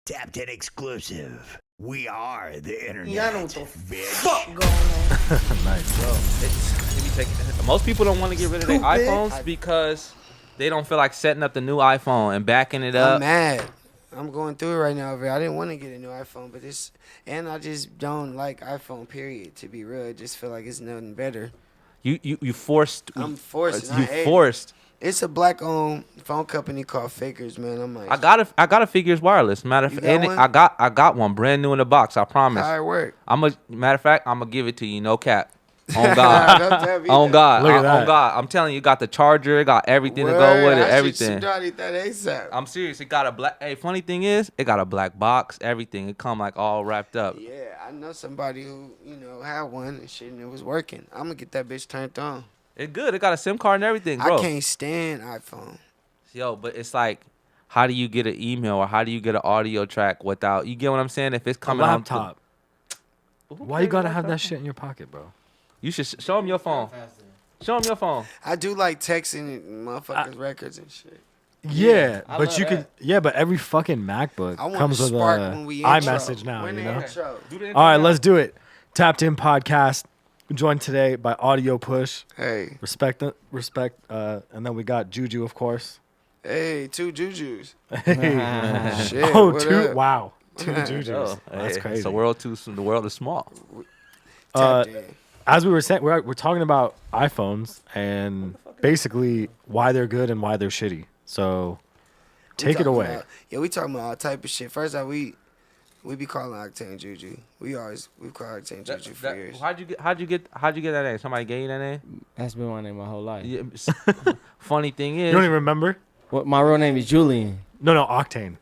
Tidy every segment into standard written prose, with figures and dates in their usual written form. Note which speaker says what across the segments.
Speaker 1: Tapped in exclusive. We are the internet.
Speaker 2: Yeah, I know what the
Speaker 1: bitch.
Speaker 2: fuck going on.
Speaker 3: Nice.
Speaker 4: Most people don't want to get rid of their iPhones because they don't feel like setting up the new iPhone and backing it
Speaker 2: I'm
Speaker 4: up.
Speaker 2: mad. I'm going through it right now. I didn't want to get a new iPhone, but and I just don't like iPhone. Period. To be real, I just feel like it's nothing better.
Speaker 4: You forced.
Speaker 2: I'm forced.
Speaker 4: You forced.
Speaker 2: It's a black-owned phone company called Fakers, man. I'm like,
Speaker 4: I got a Figures wireless. Matter of
Speaker 2: You
Speaker 4: fact,
Speaker 2: got one?
Speaker 4: I got one brand new in the box. I promise.
Speaker 2: how it work?
Speaker 4: Matter of fact, I'm gonna give it to you. No cap. On God.
Speaker 2: Don't tell me
Speaker 4: On
Speaker 2: that.
Speaker 4: God.
Speaker 3: Look at that.
Speaker 4: On God. I'm telling you, got the charger, it got everything to go with it, everything.
Speaker 2: I should that ASAP.
Speaker 4: I'm serious. It got a black. Hey, funny thing is, it got a black box, everything. It come like all wrapped up.
Speaker 2: Yeah, I know somebody who had one and shit, and it was working. I'm gonna get that bitch turned on.
Speaker 4: It good. It got a SIM card and everything, bro.
Speaker 2: I can't stand iPhone.
Speaker 4: Yo, but it's like, how do you get an email or how do you get an audio track without? You get what I'm saying? If it's
Speaker 3: A
Speaker 4: coming
Speaker 3: laptop.
Speaker 4: on.
Speaker 3: Why you gotta have that shit in your pocket, bro?
Speaker 4: You should show him your phone. Show him your phone.
Speaker 2: I do like texting motherfuckers records and shit.
Speaker 3: Yeah,
Speaker 4: I
Speaker 3: but
Speaker 4: love
Speaker 3: you
Speaker 4: that.
Speaker 3: could. Yeah, but every fucking MacBook
Speaker 2: I want
Speaker 3: comes
Speaker 2: to
Speaker 3: with
Speaker 2: spark
Speaker 3: a
Speaker 2: when we intro.
Speaker 3: iMessage now.
Speaker 2: When
Speaker 3: You
Speaker 2: the
Speaker 3: know.
Speaker 2: intro.
Speaker 3: All right, let's do it. Tapped In Podcast, joined today by Audio Push.
Speaker 2: Hey,
Speaker 3: Respect, and then we got Juju, of course.
Speaker 2: hey, two Jujus.
Speaker 3: Hey.
Speaker 2: Shit,
Speaker 3: Oh,
Speaker 2: what
Speaker 3: two!
Speaker 2: up?
Speaker 3: Wow, two Jujus.
Speaker 4: Yo,
Speaker 3: That's
Speaker 4: hey,
Speaker 3: crazy.
Speaker 4: The world the world is small.
Speaker 2: Tapped in.
Speaker 3: As we were saying, we're talking about iPhones and basically why they're good and why they're shitty. So take it
Speaker 2: talking
Speaker 3: away.
Speaker 2: We talking about all type of shit. First off, we be calling Oktane Juju. We've called Oktane Juju for years.
Speaker 4: How'd you get that name? Somebody gave you that name?
Speaker 5: That's been my name my whole life.
Speaker 4: Yeah, funny thing is,
Speaker 3: You don't even remember?
Speaker 5: What my real name is Julian.
Speaker 3: No, Octane.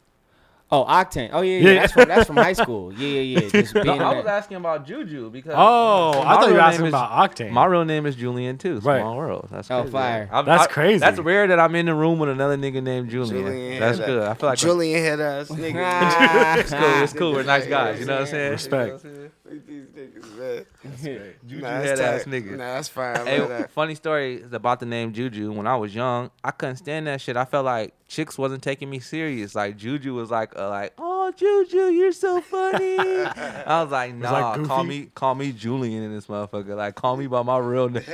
Speaker 5: Oh, Octane. Oh yeah.
Speaker 3: Yeah.
Speaker 5: That's from high school. Yeah. Just being
Speaker 4: I
Speaker 5: in
Speaker 4: was
Speaker 5: that.
Speaker 4: asking about Juju because
Speaker 3: Oh,
Speaker 4: my
Speaker 3: I thought you were
Speaker 4: real
Speaker 3: asking
Speaker 4: name is-
Speaker 3: about Octane.
Speaker 4: My real name is Julian too.
Speaker 3: Right.
Speaker 4: Small world. That's
Speaker 5: Oh,
Speaker 4: crazy.
Speaker 5: fire.
Speaker 3: That's crazy.
Speaker 4: That's rare that I'm in the room with another nigga named Julian.
Speaker 2: Julian
Speaker 4: That's
Speaker 2: had
Speaker 4: good. I feel like
Speaker 2: Julian had us, nigga.
Speaker 4: it's cool. It's cool. We're nice guys. You know what I'm saying?
Speaker 3: Respect.
Speaker 2: These niggas, man.
Speaker 4: Juju
Speaker 2: Nah,
Speaker 4: head
Speaker 2: that's
Speaker 4: ass
Speaker 2: tight.
Speaker 4: nigga.
Speaker 2: Nah, that's fine. I love
Speaker 4: Hey,
Speaker 2: that.
Speaker 4: funny story about the name Juju. When I was young, I couldn't stand that shit. I felt like chicks wasn't taking me serious. Like Juju was like, oh Juju, you're so funny. I was like, nah,
Speaker 3: like
Speaker 4: call me Julian in this motherfucker. Like, call me by my real name.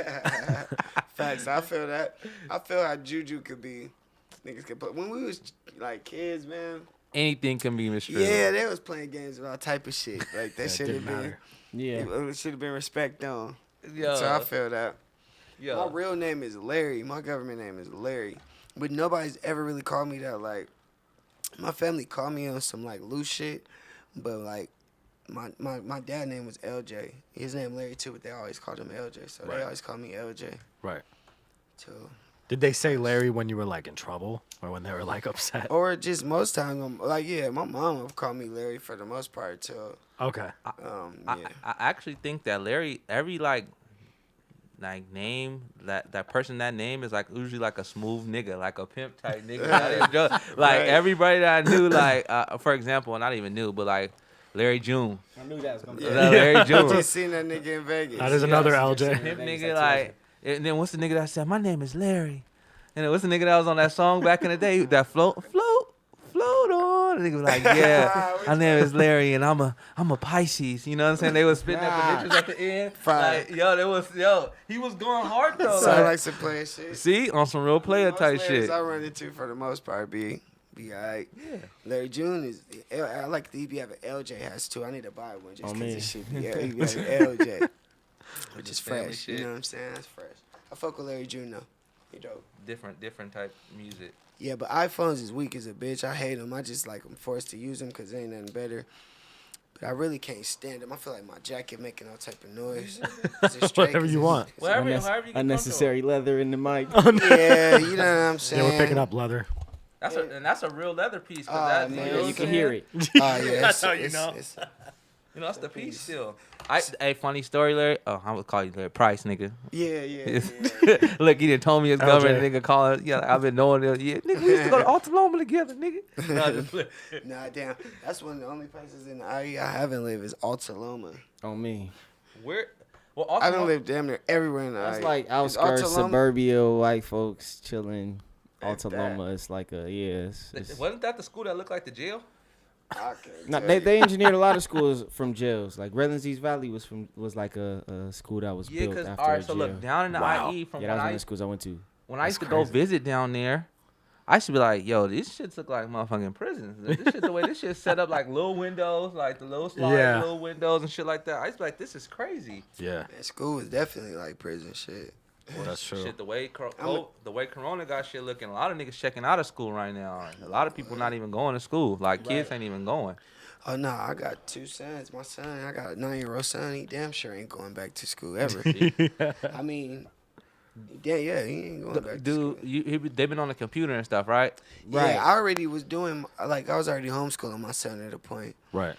Speaker 2: Facts. I feel that. I feel how Juju could be. Niggas could put when we was like kids, man.
Speaker 4: Anything can be misconstrued.
Speaker 2: Yeah, they was playing games with all type of shit. Like that should have
Speaker 3: didn't
Speaker 2: been.
Speaker 3: matter.
Speaker 5: Yeah.
Speaker 2: It should have been respect on.
Speaker 4: Yo,
Speaker 2: So I feel that.
Speaker 4: yo.
Speaker 2: My real name is Larry. My government name is Larry. But nobody's ever really called me that. Like, my family called me on some, like, loose shit. But, like, my dad's name was LJ. His name Larry, too, but they always called him LJ. So
Speaker 3: Right.
Speaker 2: they always called me LJ,
Speaker 3: Right.
Speaker 2: too.
Speaker 3: Did they say Larry when you were like in trouble or when they were like upset?
Speaker 2: Or just most times, my mom would call me Larry for the most part, too.
Speaker 3: Okay.
Speaker 2: Yeah.
Speaker 4: I actually think that Larry, every like name that person that name is like usually like a smooth nigga, like a pimp type nigga. Not even joke. Like everybody that I knew, like for example, not even knew, but like Larry June.
Speaker 5: I knew that was gonna be.
Speaker 4: Larry
Speaker 2: I
Speaker 4: June.
Speaker 2: just seen that nigga in Vegas.
Speaker 3: That is another
Speaker 5: Yes,
Speaker 3: LJ.
Speaker 4: Pimp
Speaker 5: Vegas,
Speaker 4: nigga,
Speaker 5: that's
Speaker 4: like, and then what's the nigga that said my name is Larry, and then what's the nigga that was on that song back in the day that float on. The nigga was like, yeah, my name is Larry, and I'm a Pisces. You know what I'm saying? They was spitting up the bitches at the end.
Speaker 2: Fire.
Speaker 4: Like, he was going hard though.
Speaker 2: Sound
Speaker 4: Like,
Speaker 2: like some player shit.
Speaker 4: see, on some real player
Speaker 2: Most
Speaker 4: type
Speaker 2: Larrys
Speaker 4: shit.
Speaker 2: I run into for the most part be alright.
Speaker 4: Yeah.
Speaker 2: Larry June is. I like the EB have an LJ has too. I need to buy one just
Speaker 5: Oh,
Speaker 2: because
Speaker 5: man.
Speaker 2: it should be. Yeah, he has an LJ, which is
Speaker 4: family
Speaker 2: fresh.
Speaker 4: shit.
Speaker 2: You know what I'm saying? That's fresh. I fuck with Larry June though. He dope.
Speaker 4: Different type music.
Speaker 2: Yeah, but iPhones is weak as a bitch. I hate them. I just like I'm forced to use them because there ain't nothing better. But I really can't stand them. I feel like my jacket making all type of noise. Is it straight?
Speaker 3: Whatever
Speaker 2: 'Cause
Speaker 3: you
Speaker 2: it's-
Speaker 3: want.
Speaker 4: However you get
Speaker 5: Unnecessary leather in the mic.
Speaker 2: Yeah, you know what I'm
Speaker 3: Yeah,
Speaker 2: saying.
Speaker 3: we're picking up leather.
Speaker 4: That's a real leather piece.
Speaker 2: Oh,
Speaker 4: Cause
Speaker 2: man,
Speaker 5: Yeah, you can hear it.
Speaker 2: Oh yeah,
Speaker 3: That's how you know.
Speaker 4: You know, that's the piece still. Hey, funny story, Larry. Oh, I would call you Larry Price, nigga.
Speaker 2: yeah.
Speaker 4: Look, he done told me his
Speaker 3: LJ.
Speaker 4: government nigga calling. Yeah, I've been knowing it. Yeah, nigga, we used to go to Altaloma together, nigga. Nah, just play.
Speaker 2: Nah, damn. That's one of the only places in the area I haven't lived is Altaloma.
Speaker 5: On me.
Speaker 4: Where? Well,
Speaker 2: I don't
Speaker 4: Altaloma,
Speaker 2: live damn near everywhere in the
Speaker 5: That's
Speaker 2: area.
Speaker 5: like
Speaker 2: Is
Speaker 5: outskirts,
Speaker 2: Altaloma-
Speaker 5: suburbia, white folks chilling.
Speaker 4: Like
Speaker 5: Altaloma is like a it's
Speaker 4: Wasn't that the school that looked like the jail?
Speaker 2: I can't
Speaker 5: No,
Speaker 2: tell
Speaker 5: they
Speaker 2: you.
Speaker 5: they engineered a lot of schools from jails. Like Redlands East Valley was like a school that was
Speaker 4: Yeah,
Speaker 5: built
Speaker 4: cause
Speaker 5: after
Speaker 4: all right,
Speaker 5: a
Speaker 4: so
Speaker 5: jail.
Speaker 4: look down in the
Speaker 3: Wow.
Speaker 4: IE from
Speaker 5: Yeah, that was
Speaker 4: when
Speaker 5: one
Speaker 4: I
Speaker 5: of the schools I went to.
Speaker 4: when I
Speaker 3: That's
Speaker 4: used to go
Speaker 3: crazy.
Speaker 4: visit down there, I used to be like, yo, these shits look like motherfucking prisons. This shit, the way this shit set up, like little windows, like the little sliding
Speaker 3: Yeah.
Speaker 4: little windows and shit like that. I used to be like, this is crazy.
Speaker 3: Yeah,
Speaker 2: Man, school is definitely like prison shit.
Speaker 3: that's true.
Speaker 4: Shit, the way
Speaker 2: I'm a-
Speaker 4: the way Corona got shit looking, a lot of niggas checking out of school right now. A lot of people not even going to school. Like kids ain't even going.
Speaker 2: Oh no, I got 2 sons. My son, I got a 9-year-old son. He damn sure ain't going back to school ever. I mean, yeah, he ain't going back to
Speaker 4: Dude,
Speaker 2: school.
Speaker 4: they been on the computer and stuff, right?
Speaker 5: Right.
Speaker 2: Yeah, I already was doing like I was already homeschooling my son at a point.
Speaker 3: Right.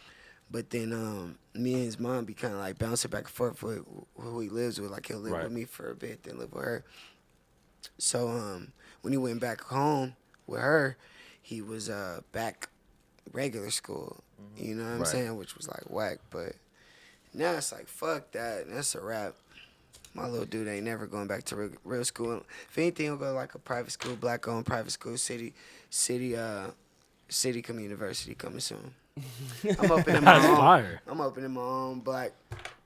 Speaker 2: But then me and his mom be kind of like bouncing back and forth with who he lives with. Like he'll live
Speaker 3: Right.
Speaker 2: with me for a bit, then live with her. So when he went back home with her, he was back regular school. You know what I'm
Speaker 3: Right.
Speaker 2: saying? Which was like whack. But now it's like fuck that. That's a wrap. My little dude ain't never going back to real school. If anything, he'll go to like a private school, black-owned private school, city community university coming soon. I'm opening my
Speaker 3: That's
Speaker 2: own.
Speaker 3: fire.
Speaker 2: I'm opening my own black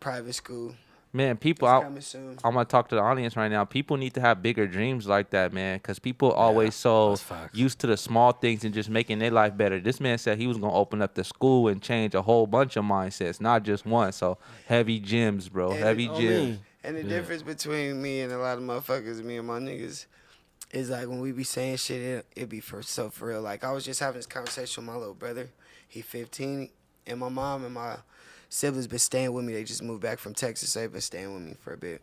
Speaker 2: private school.
Speaker 4: Man, people
Speaker 2: It's
Speaker 4: out.
Speaker 2: coming soon.
Speaker 4: I'm gonna talk to the audience right now. People need to have bigger dreams like that, man, because people always so
Speaker 3: that's facts.
Speaker 4: used to the small things and just making their life better. This man said he was gonna open up the school and change a whole bunch of mindsets, not just one. So heavy gyms, bro,
Speaker 2: And
Speaker 4: heavy
Speaker 5: On
Speaker 4: gyms.
Speaker 5: me.
Speaker 2: And the difference between me and a lot of motherfuckers, me and my niggas, is like when we be saying shit, it be for real. Like I was just having this conversation with my little brother. He 15, and my mom and my siblings been staying with me. They just moved back from Texas, so they been staying with me for a bit.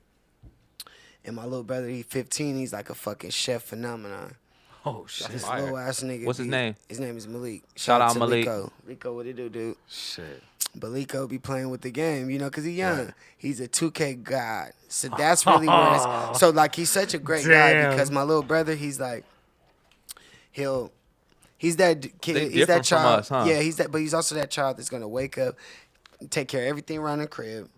Speaker 2: And my little brother, he 15. He's like a fucking chef phenomenon.
Speaker 3: Oh shit.
Speaker 2: This
Speaker 4: fire.
Speaker 2: little ass nigga.
Speaker 4: What's his name?
Speaker 2: His name is Malik.
Speaker 4: Shout out
Speaker 2: to
Speaker 4: Malik.
Speaker 2: Lico, what it do, dude?
Speaker 3: Shit.
Speaker 2: But Lico be playing with the game, you know, because he young. He's a 2K god. So that's really where it's... So, like, he's such a great guy
Speaker 3: Damn.
Speaker 2: because my little brother, he's like... He's that kid.
Speaker 4: They
Speaker 2: He's
Speaker 4: different
Speaker 2: that
Speaker 4: from
Speaker 2: child.
Speaker 4: us, huh?
Speaker 2: Yeah, he's that. But he's also that child that's going to wake up, take care of everything around the crib,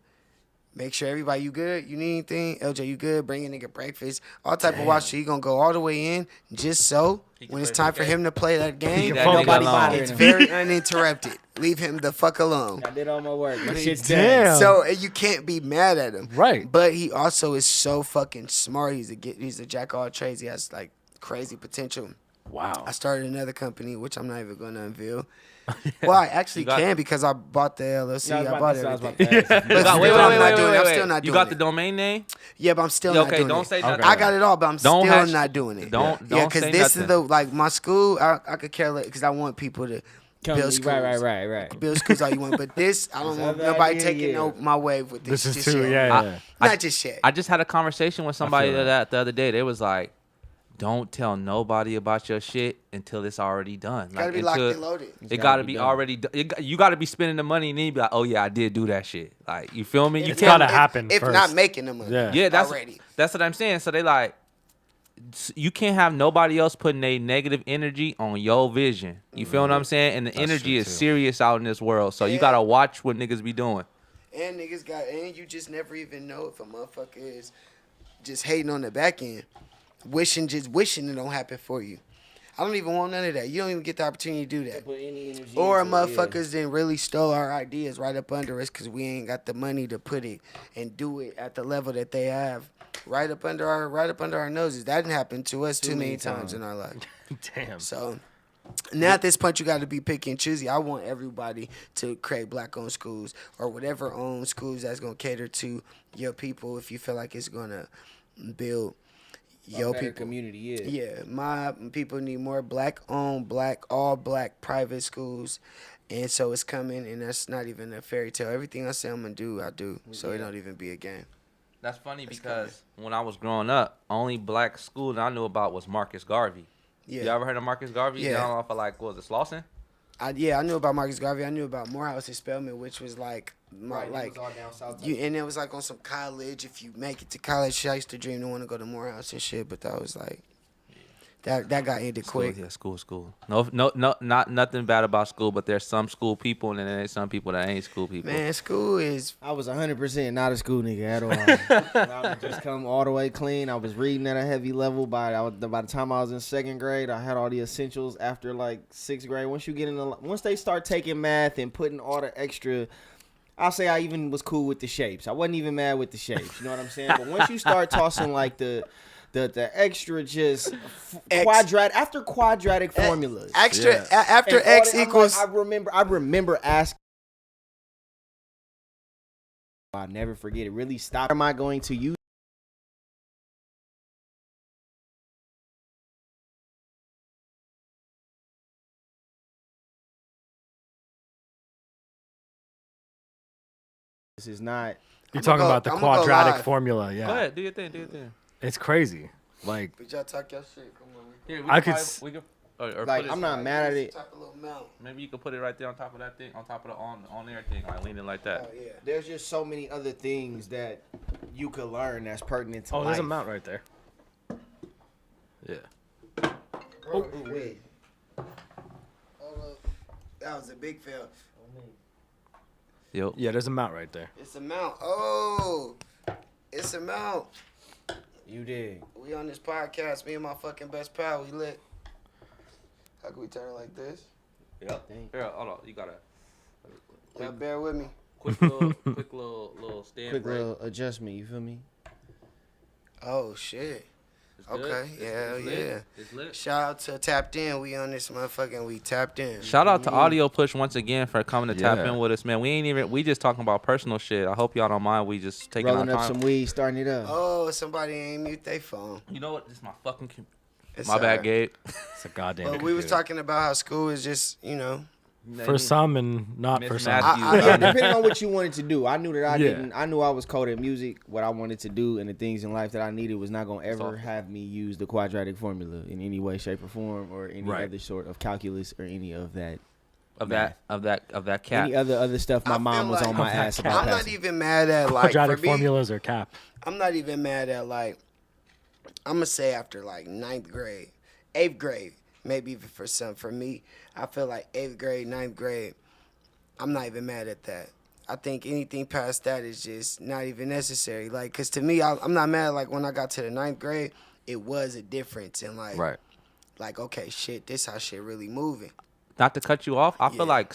Speaker 2: make sure everybody, you good? You need anything? LJ, you good? Bring a nigga breakfast. All type of watch. So he going to go all the way in just so
Speaker 4: He can
Speaker 2: when it's
Speaker 4: play
Speaker 2: time
Speaker 4: the
Speaker 2: for
Speaker 4: game.
Speaker 2: him to play that game,
Speaker 4: That nigga
Speaker 5: Nobody
Speaker 4: alone.
Speaker 5: bothering
Speaker 2: it's
Speaker 5: him.
Speaker 2: very uninterrupted. Leave him the fuck alone.
Speaker 5: I did all my work. My shit's done.
Speaker 3: Damn.
Speaker 2: So you can't be mad at him,
Speaker 3: Right.
Speaker 2: But he also is so fucking smart. He's a jack of all trades. He has like crazy potential.
Speaker 3: Wow.
Speaker 2: I started another company, which I'm not even going to unveil. Well, I actually
Speaker 4: You got-
Speaker 2: can because I bought the LLC.
Speaker 5: Yeah,
Speaker 2: I bought
Speaker 5: I was about
Speaker 2: everything.
Speaker 5: to ask.
Speaker 2: But
Speaker 4: Wait,
Speaker 2: still, I'm not doing it. I'm
Speaker 4: wait.
Speaker 2: still not
Speaker 4: You
Speaker 2: doing
Speaker 4: got
Speaker 2: it.
Speaker 4: the domain name?
Speaker 2: Yeah, but I'm still
Speaker 4: Yeah,
Speaker 2: not
Speaker 4: okay,
Speaker 2: doing
Speaker 4: don't
Speaker 2: it.
Speaker 4: say
Speaker 3: Okay.
Speaker 4: nothing.
Speaker 2: I got it all, but I'm
Speaker 4: Don't
Speaker 2: still
Speaker 4: hash-
Speaker 2: not doing it.
Speaker 4: don't
Speaker 2: Yeah, because
Speaker 4: say
Speaker 2: this
Speaker 4: nothing.
Speaker 2: is the like my school. I could care less because I want people to
Speaker 5: Come
Speaker 2: build
Speaker 5: me.
Speaker 2: schools.
Speaker 5: Right.
Speaker 2: Build schools all you want, but this I don't want
Speaker 5: other
Speaker 2: nobody
Speaker 5: idea,
Speaker 2: taking
Speaker 5: yeah.
Speaker 2: my wave with this.
Speaker 3: This is
Speaker 2: just
Speaker 3: too.
Speaker 2: yet.
Speaker 3: Yeah.
Speaker 2: Not just yet.
Speaker 4: I just had a conversation with somebody
Speaker 3: feel
Speaker 4: that the other day. They was like, "Don't tell nobody about your shit until it's already done.
Speaker 2: Gotta
Speaker 4: Like
Speaker 2: be locked
Speaker 4: until
Speaker 2: and loaded.
Speaker 4: it
Speaker 5: gotta
Speaker 4: gotta
Speaker 5: be
Speaker 4: be
Speaker 5: done.
Speaker 4: already. You gotta be spending the money, and then you be like, "Oh yeah, I did do that shit." Like you feel me? You
Speaker 3: It's
Speaker 4: can't.
Speaker 3: gotta happen
Speaker 2: If
Speaker 3: first.
Speaker 2: not making the money.
Speaker 3: Yeah.
Speaker 4: Yeah, that's
Speaker 2: already.
Speaker 4: that's what I'm saying. So they like, you can't have nobody else putting a negative energy on your vision. You feel what I'm saying? And the energy
Speaker 3: true,
Speaker 4: is
Speaker 3: too.
Speaker 4: serious out in this world. So you
Speaker 2: Yeah.
Speaker 4: gotta watch what niggas be doing.
Speaker 2: And niggas and you just never even know if a motherfucker is just hating on the back end, wishing it don't happen for you. I don't even want none of that. You don't even get the opportunity to do that.
Speaker 5: Put any energy
Speaker 2: Or
Speaker 5: into it, yeah.
Speaker 2: motherfuckers then really stole our ideas right up under us because we ain't got the money to put it and do it at the level that they have right up under our noses. That didn't happen to us too many times in our life.
Speaker 3: Damn.
Speaker 2: So now at this point, you got to be picky and choosy. I want everybody to create black-owned schools or whatever owned schools that's gonna cater to your people. If you feel like it's gonna build your
Speaker 5: better
Speaker 2: people
Speaker 5: community, yeah.
Speaker 2: Yeah, my people need more black-owned, all black private schools, and so it's coming. And that's not even a fairy tale. Everything I say I'm gonna do, I do. So it don't even be a game.
Speaker 4: That's funny because when I was growing up, only black school that I knew about was Marcus Garvey.
Speaker 2: Yeah.
Speaker 4: You ever heard of Marcus Garvey?
Speaker 2: Yeah.
Speaker 4: Down off of like, what was it, Slauson?
Speaker 2: I knew about Marcus Garvey. I knew about Morehouse and Spelman, which was like, like
Speaker 5: all down south.
Speaker 2: and it was like on some college. If you make it to college, I used to dream to want to go to Morehouse and shit, but that was like That got ended quick.
Speaker 4: Yeah, school. No, not nothing bad about school, but there's some school people and then there's some people that ain't school people.
Speaker 2: Man, school is.
Speaker 5: I was 100% not a school nigga at all. I would just come all the way clean. I was reading at a heavy level. By the time I was in 2nd grade, I had all the essentials. After like 6th grade, once they start taking math and putting all the extra, I'll say I even was cool with the shapes. I wasn't even mad with the shapes. You know what I'm saying? But once you start tossing like the extra just quadratic formulas.
Speaker 2: After X equals.
Speaker 5: I remember asking. I'll never forget it. Really stop. Am I going to use? This is not.
Speaker 3: You're talking about the quadratic formula, yeah.
Speaker 4: Go ahead, do your thing.
Speaker 3: It's crazy. Like,
Speaker 2: But y'all talk your shit. Come on.
Speaker 4: Here,
Speaker 3: I could
Speaker 4: or
Speaker 5: Like,
Speaker 4: put it,
Speaker 5: I'm not mad at it.
Speaker 2: Type a little mount.
Speaker 4: Maybe you can put it right there on top of that thing, on top of the on air thing, like leaning like that.
Speaker 2: Oh yeah.
Speaker 5: There's just so many other things that you could learn that's pertinent to life.
Speaker 3: there's a mount right there. Yeah.
Speaker 2: Oh, wait. That was a big fail.
Speaker 4: Yo.
Speaker 3: Yeah, there's a mount right there.
Speaker 2: It's a mount. Oh, it's a mount.
Speaker 5: You did.
Speaker 2: We on this podcast. Me and my fucking best pal. We lit. How can we turn it like this?
Speaker 4: Yep. Here, hold on. You gotta
Speaker 2: Y'all bear with me.
Speaker 4: quick little stand
Speaker 5: Quick
Speaker 4: break.
Speaker 5: little adjustment. You feel me?
Speaker 2: Oh shit.
Speaker 4: It's good.
Speaker 2: Okay. Yeah,
Speaker 4: It's lit.
Speaker 2: yeah.
Speaker 4: It's lit.
Speaker 2: Shout out to Tapped In. We on this motherfucking. We tapped in.
Speaker 4: Shout out to Audio Push once again for coming to tap
Speaker 3: Yeah.
Speaker 4: in with us, man. We just talking about personal shit. I hope y'all don't mind. We just taking
Speaker 5: Rolling
Speaker 4: our
Speaker 5: up
Speaker 4: time.
Speaker 5: some weed, starting it up.
Speaker 2: Oh, somebody ain't mute their phone.
Speaker 4: You know what? This is my fucking.
Speaker 2: It's
Speaker 4: My bad,
Speaker 2: alright.
Speaker 4: Gabe.
Speaker 3: It's a goddamn.
Speaker 2: But we was
Speaker 3: computer.
Speaker 2: talking about how school is just,
Speaker 3: For some and not
Speaker 4: Miss
Speaker 3: for some.
Speaker 4: Matthews.
Speaker 5: Yeah, depending on what you wanted to do. I knew that
Speaker 3: Yeah.
Speaker 5: I knew I was coded music. What I wanted to do and the things in life that I needed was not gonna ever
Speaker 4: awful.
Speaker 5: have me use the quadratic formula in any way, shape, or form, or any
Speaker 3: Right.
Speaker 5: other sort of calculus or any of that.
Speaker 4: Of that cat.
Speaker 5: Any other stuff my
Speaker 2: I
Speaker 5: mom
Speaker 2: feel
Speaker 5: was
Speaker 2: like-
Speaker 5: on my
Speaker 3: Of that
Speaker 5: ass
Speaker 3: cat.
Speaker 5: about
Speaker 2: I'm not
Speaker 5: passing.
Speaker 2: even mad at like
Speaker 3: Quadratic
Speaker 2: for me,
Speaker 3: formulas or cap.
Speaker 2: I'm not even mad at like I'm gonna say after like 9th grade, 8th grade, maybe even for some. For me, I feel like 8th grade, 9th grade, I'm not even mad at that. I think anything past that is just not even necessary. Like, cause to me, I'm not mad. Like when I got to the 9th grade, it was a difference, and like okay, shit, this how shit really moving.
Speaker 4: Not to cut you off, I
Speaker 2: Yeah.
Speaker 4: feel like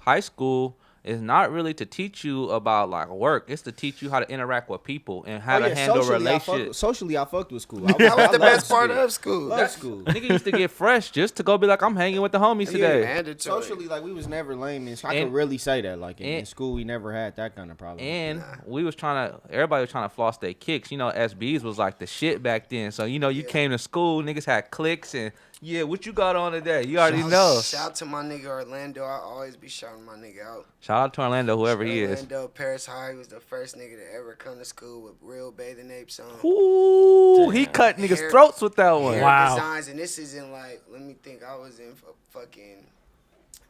Speaker 4: high school, is not really to teach you about like work. It's to teach you how to interact with people and how to handle relationships.
Speaker 5: Socially, I fucked with school.
Speaker 2: That was
Speaker 5: I
Speaker 2: the best
Speaker 5: loved
Speaker 2: part
Speaker 5: school.
Speaker 2: of school.
Speaker 5: Love school.
Speaker 4: Nigga used to get fresh just to go be like, I'm hanging with the homies today.
Speaker 2: Mandatory.
Speaker 5: Socially, like we was never lame. I
Speaker 4: And-
Speaker 5: could really say that. Like in
Speaker 4: and-
Speaker 5: school, we never had that kind of problem.
Speaker 4: And everybody was trying to floss their kicks. You know, SBs was like the shit back then. So, you came to school, niggas had clicks and, yeah, what you got on today? You already know.
Speaker 2: Shout out to my nigga Orlando. I always be shouting my nigga out.
Speaker 4: Shout out to Orlando, whoever he is.
Speaker 2: Orlando, Paris High was the first nigga to ever come to school with real bathing apes on.
Speaker 4: Ooh, he cut niggas'
Speaker 2: Hair-
Speaker 4: throats with that one.
Speaker 2: Hair
Speaker 3: Wow.
Speaker 2: designs, and this is in like, let me think, I was in fucking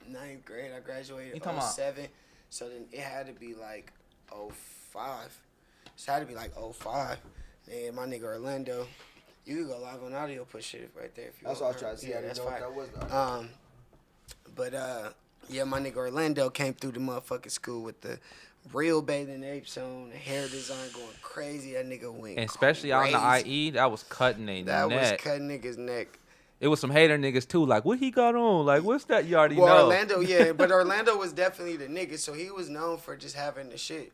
Speaker 2: 9th grade. I graduated
Speaker 4: You
Speaker 2: in
Speaker 4: talking about-
Speaker 2: 07. So then it had to be like 05. So it had to be like 05. And my nigga Orlando, you could go live on audio, put shit right there if you
Speaker 5: That's
Speaker 2: want.
Speaker 5: what I was trying to see.
Speaker 2: Yeah,
Speaker 5: I didn't
Speaker 2: that's
Speaker 5: know if
Speaker 2: fine.
Speaker 5: that was
Speaker 2: Yeah, my nigga Orlando came through the motherfucking school with the real bathing apes on, the hair design going crazy. That nigga went
Speaker 4: And especially out in the
Speaker 2: crazy.
Speaker 4: IE, that was cutting a
Speaker 2: That was
Speaker 4: neck.
Speaker 2: cutting niggas' neck.
Speaker 4: It was some hater niggas too. Like, what he got on? Like, what's that? You already
Speaker 2: Well,
Speaker 4: know.
Speaker 2: Orlando, yeah, but Orlando was definitely the nigga, so he was known for just having the shit.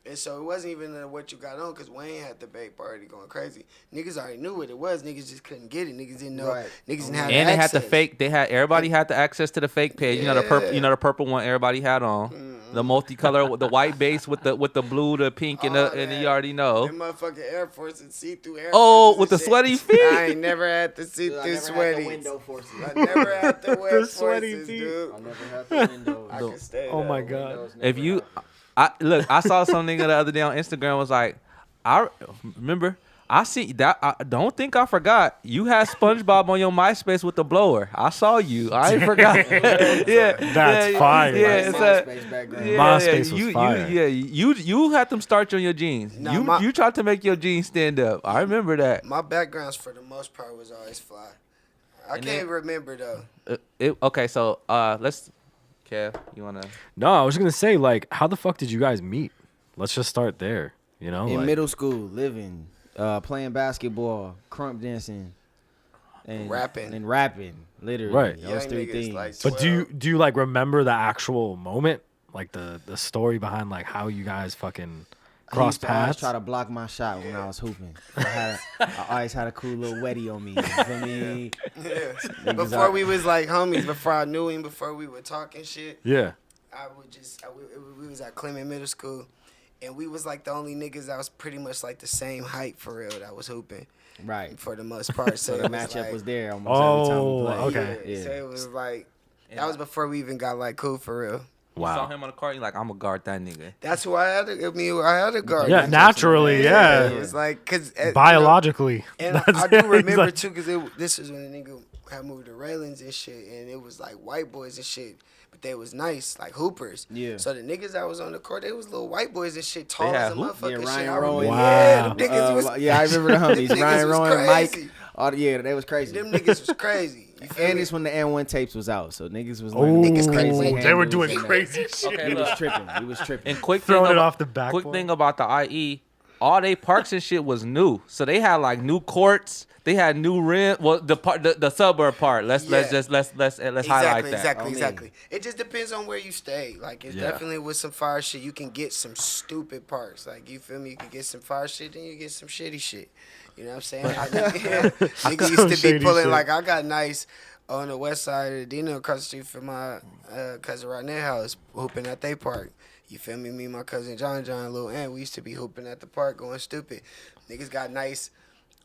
Speaker 2: And so it wasn't even what you got on, because Wayne had the bait party going crazy. Niggas already knew what it was. Niggas just couldn't get it. Niggas didn't know.
Speaker 5: Right.
Speaker 2: Niggas didn't have
Speaker 4: And they had
Speaker 2: access.
Speaker 4: the fake. Everybody had the access to the fake page. You know the purple.
Speaker 2: Yeah.
Speaker 4: You know the purple one. Everybody had on the multicolor with the white base with the blue, the pink, and
Speaker 2: All
Speaker 4: and
Speaker 2: that.
Speaker 4: you already know.
Speaker 2: Them motherfucking Air Forces, see-through Air
Speaker 4: Oh,
Speaker 2: Forces
Speaker 4: with the
Speaker 2: and shit.
Speaker 4: sweaty feet.
Speaker 2: I ain't never had the see-through
Speaker 5: I never had the
Speaker 2: sweaties.
Speaker 5: window forces.
Speaker 2: I never had the wet
Speaker 3: The sweaty
Speaker 2: forces,
Speaker 3: feet.
Speaker 2: dude.
Speaker 5: I never had the windows.
Speaker 2: I can stay
Speaker 3: Oh
Speaker 2: that.
Speaker 3: my god.
Speaker 5: Windows never
Speaker 4: If you,
Speaker 5: had-
Speaker 4: I saw some nigga the other day on Instagram was like, I remember. I see that. I don't think I forgot. You had SpongeBob on your MySpace with the blower. I saw you. I ain't forgot. yeah,
Speaker 3: That's fire.
Speaker 4: Yeah,
Speaker 5: Like
Speaker 4: it's
Speaker 5: MySpace background.
Speaker 3: MySpace was
Speaker 4: you,
Speaker 3: fire.
Speaker 4: You had them starch on your jeans.
Speaker 2: Nah,
Speaker 4: you tried to make your jeans stand up. I remember that.
Speaker 2: My backgrounds, for the most part, was always fly. I can't remember though.
Speaker 4: Okay, so let's. Kev, you wanna?
Speaker 3: No, I was gonna say like, how the fuck did you guys meet? Let's just start there. You know,
Speaker 5: In
Speaker 3: like,
Speaker 5: middle school, living, playing basketball, crump dancing, and
Speaker 2: rapping,
Speaker 5: literally.
Speaker 3: Right.
Speaker 5: Those
Speaker 2: Young
Speaker 5: three
Speaker 2: niggas,
Speaker 5: things.
Speaker 2: like,
Speaker 3: But do you like remember the actual moment, like the story behind like how you guys fucking
Speaker 5: He
Speaker 3: crossed
Speaker 5: used to always
Speaker 3: paths?
Speaker 5: try to block my shot when I was hooping. I always had a cool little wetty on me. You feel me?
Speaker 2: Yeah. Before we was like homies, before I knew him, before we were talking shit,
Speaker 3: Yeah.
Speaker 2: we was at Clement Middle School, and we was like the only niggas that was pretty much like the same height for real that was hooping.
Speaker 5: Right.
Speaker 2: For the most part.
Speaker 5: So
Speaker 2: So
Speaker 5: the
Speaker 2: it
Speaker 5: matchup
Speaker 2: like,
Speaker 5: was there almost every time we played.
Speaker 3: okay.
Speaker 2: Yeah. So it was like that was before we even got like cool for real.
Speaker 4: You saw
Speaker 3: Wow.
Speaker 4: him on the court. You're like, I'm gonna guard that nigga.
Speaker 2: That's why I had to guard.
Speaker 3: Yeah,
Speaker 2: him.
Speaker 3: naturally, yeah.
Speaker 2: It was like cause
Speaker 3: Biologically.
Speaker 2: and
Speaker 3: That's
Speaker 2: I do
Speaker 3: it. He's
Speaker 2: remember
Speaker 3: like-
Speaker 2: too, cause this was when the nigga had moved to Raylins and shit, and it was like white boys and shit, but they was nice, like hoopers.
Speaker 5: Yeah.
Speaker 2: So the niggas that was on the court, they was little white boys and shit, tall
Speaker 4: had
Speaker 2: as a
Speaker 4: hoop-
Speaker 2: motherfucker.
Speaker 5: Yeah,
Speaker 2: shit.
Speaker 5: Ryan
Speaker 2: I
Speaker 5: Rowan.
Speaker 2: remember-
Speaker 3: Wow.
Speaker 2: Yeah, them niggas was.
Speaker 5: Yeah, I remember the homies.
Speaker 2: them niggas
Speaker 5: Ryan
Speaker 2: was
Speaker 5: Rowan, Mike.
Speaker 2: crazy.
Speaker 5: Yeah, they was crazy.
Speaker 2: Them niggas was crazy. You feel
Speaker 5: And
Speaker 2: me?
Speaker 5: it's when the N1 tapes was out, so niggas was
Speaker 3: Oh,
Speaker 5: learning
Speaker 2: Niggas
Speaker 5: crazy
Speaker 2: couldn't-
Speaker 3: they were
Speaker 5: handles
Speaker 3: doing
Speaker 5: and that.
Speaker 3: crazy shit.
Speaker 4: Okay,
Speaker 5: He
Speaker 4: look.
Speaker 5: was tripping. He was tripping.
Speaker 4: And quick
Speaker 3: Throwing
Speaker 4: thing
Speaker 3: it
Speaker 4: about,
Speaker 3: off the backboard.
Speaker 4: Quick thing about the IE, all they parks and shit was new. So they had like new courts. They had new rim. Well, the suburb part. Let's highlight that.
Speaker 2: Exactly. It just depends on where you stay. Like it's
Speaker 3: Yeah.
Speaker 2: definitely with some fire shit, you can get some stupid parks. Like you feel me? You can get some fire shit, then you get some shitty shit. You know what I'm saying? Niggas used to
Speaker 3: Shady
Speaker 2: be pulling
Speaker 3: shit.
Speaker 2: like I got nice on the west side of the Dino across the street from my cousin right near house, hooping at they park. You feel me? Me and my cousin John, Lil Ant, we used to be hooping at the park going stupid. Niggas got nice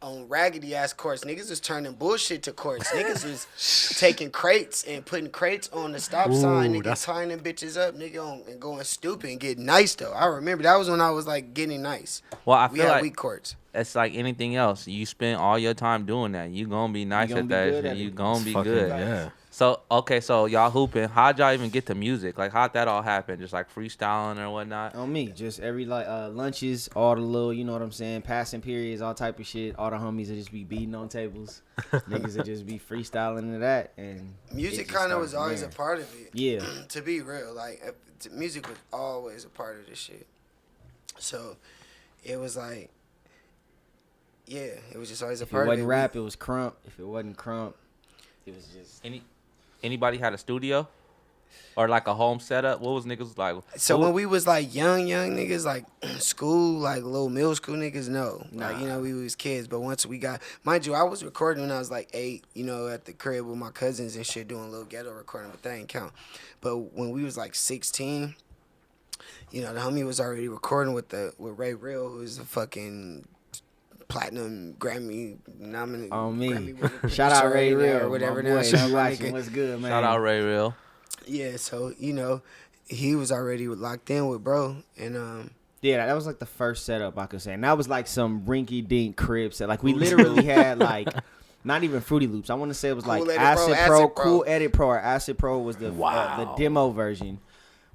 Speaker 2: on raggedy ass courts. Niggas was turning bullshit to courts. Niggas was taking crates and putting crates on the stop sign.
Speaker 3: Ooh,
Speaker 2: Niggas
Speaker 3: that's-
Speaker 2: tying them bitches up, and going stupid and getting nice though. I remember that was when I was like getting nice.
Speaker 4: Well, I
Speaker 2: We
Speaker 4: feel
Speaker 2: had
Speaker 4: like
Speaker 2: weak courts.
Speaker 4: it's like anything else. You spend all your time doing that. You gonna be nice
Speaker 5: gonna
Speaker 4: at
Speaker 5: be
Speaker 4: that.
Speaker 5: good
Speaker 4: shit.
Speaker 5: at
Speaker 4: You
Speaker 5: it.
Speaker 4: gonna be
Speaker 3: Fucking-
Speaker 4: good.
Speaker 3: Yeah.
Speaker 4: So okay, so y'all hooping. How'd y'all even get to music? Like how'd that all happen? Just like freestyling or whatnot?
Speaker 5: On me, just every like lunches, all the little, you know what I'm saying, passing periods, all type of shit. All the homies would just be beating on tables. Niggas would just be freestyling into that, and
Speaker 2: Music
Speaker 5: it just
Speaker 2: kind of
Speaker 5: started
Speaker 2: was
Speaker 5: from
Speaker 2: always
Speaker 5: there.
Speaker 2: a part of it.
Speaker 5: Yeah.
Speaker 2: To be real, like music was always a part of this shit. So it was like, yeah, it was just always a
Speaker 5: If it
Speaker 2: part of it.
Speaker 5: wasn't rap, it was crump. If it wasn't crump, it was just.
Speaker 4: Anybody had a studio? Or like a home setup? What was niggas like?
Speaker 2: So
Speaker 4: what
Speaker 2: when we was like young niggas, like school, like little middle school niggas, no. Like, you know, we was kids. But once we got, mind you, I was recording when I was like 8, you know, at the crib with my cousins and shit, doing a little ghetto recording, but that ain't count. But when we was like 16, you know, the homie was already recording with Ray Real, who's a fucking platinum Grammy nominated.
Speaker 5: On me.
Speaker 2: Grammy winner
Speaker 5: Shout out
Speaker 2: producer
Speaker 5: Ray
Speaker 2: right now
Speaker 5: Real,
Speaker 2: or whatever.
Speaker 5: my
Speaker 2: Now,
Speaker 5: boy.
Speaker 2: shout out
Speaker 5: You
Speaker 2: my
Speaker 5: watching?
Speaker 2: nigga.
Speaker 5: What's good, man?
Speaker 4: Shout out Ray Real.
Speaker 2: Yeah, so you know, he was already locked in with bro, and
Speaker 5: Yeah, that was like the first setup I could say. And that was like some rinky dink crib set. Like we literally had like not even Fruity Loops. I want to say it was like
Speaker 2: Cool Edit
Speaker 5: Acid
Speaker 2: Pro,
Speaker 5: Pro,
Speaker 2: Acid Pro.
Speaker 5: Cool Edit Pro, or Acid Pro was the
Speaker 3: Wow.
Speaker 5: demo version.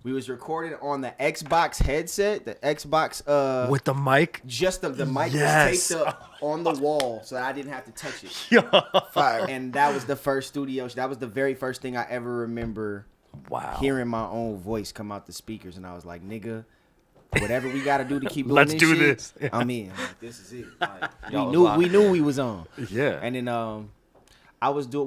Speaker 5: We was recorded on the Xbox headset, the Xbox
Speaker 3: With the mic.
Speaker 5: just the mic
Speaker 3: Yes.
Speaker 5: was taped up on the wall so that I didn't have to touch it.
Speaker 2: fire.
Speaker 5: And that was the first studio. That was the very first thing I ever remember
Speaker 3: Wow.
Speaker 5: hearing my own voice come out the speakers, and I was like, nigga, whatever we got to do to keep doing
Speaker 3: Let's
Speaker 5: this
Speaker 3: do
Speaker 5: shit,
Speaker 3: this.
Speaker 5: I'm in. Like, this is it. Like,
Speaker 4: Y'all was
Speaker 5: we
Speaker 4: locked
Speaker 5: knew we was on.
Speaker 3: Yeah.
Speaker 5: And then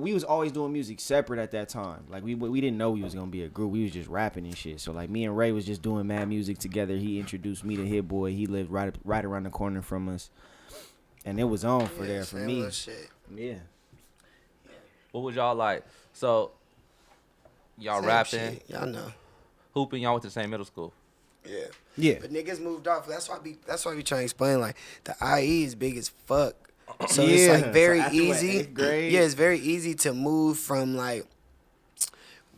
Speaker 5: we was always doing music separate at that time. Like we didn't know we was gonna be a group. We was just rapping and shit. So like me and Ray was just doing mad music together. He introduced me to Hit Boy. He lived right around the corner from us, and it was on for there for
Speaker 2: Same
Speaker 5: me.
Speaker 2: little shit.
Speaker 5: Yeah.
Speaker 4: What was y'all like? So y'all
Speaker 2: Same
Speaker 4: rapping,
Speaker 2: shit. Y'all know.
Speaker 4: hooping, y'all went to the same middle school.
Speaker 2: Yeah.
Speaker 5: Yeah.
Speaker 2: But niggas moved off. That's why we trying to explain. Like the IE is big as fuck. So
Speaker 5: Yeah.
Speaker 2: it's like very
Speaker 5: So after, what,
Speaker 2: easy.
Speaker 5: 8th grade?
Speaker 2: Yeah, it's very easy to move from like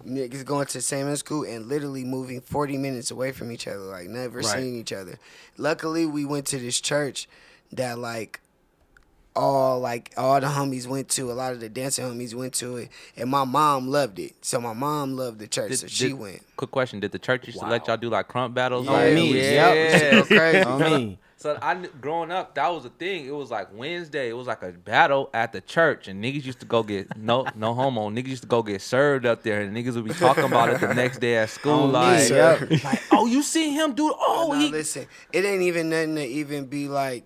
Speaker 2: niggas going to the same middle school and literally moving 40 minutes away from each other, like never
Speaker 3: Right.
Speaker 2: seeing each other. Luckily, we went to this church that all the homies went to. A lot of the dancing homies went to it, and my mom loved it. So my mom loved the church, so she went.
Speaker 4: Quick question: did the church used to let
Speaker 3: Wow.
Speaker 4: y'all do like crump battles?
Speaker 2: Yeah,
Speaker 4: Like,
Speaker 5: me.
Speaker 2: yeah.
Speaker 5: Yep.
Speaker 2: Go crazy.
Speaker 5: On me.
Speaker 4: So growing up, that was the thing. It was like Wednesday. It was like a battle at the church, and niggas used to go get no homo. Niggas used to go get served up there, and niggas would be talking about it the next day at school. Like, oh, you see him do? Oh,
Speaker 2: no, listen, it ain't even nothing to even be like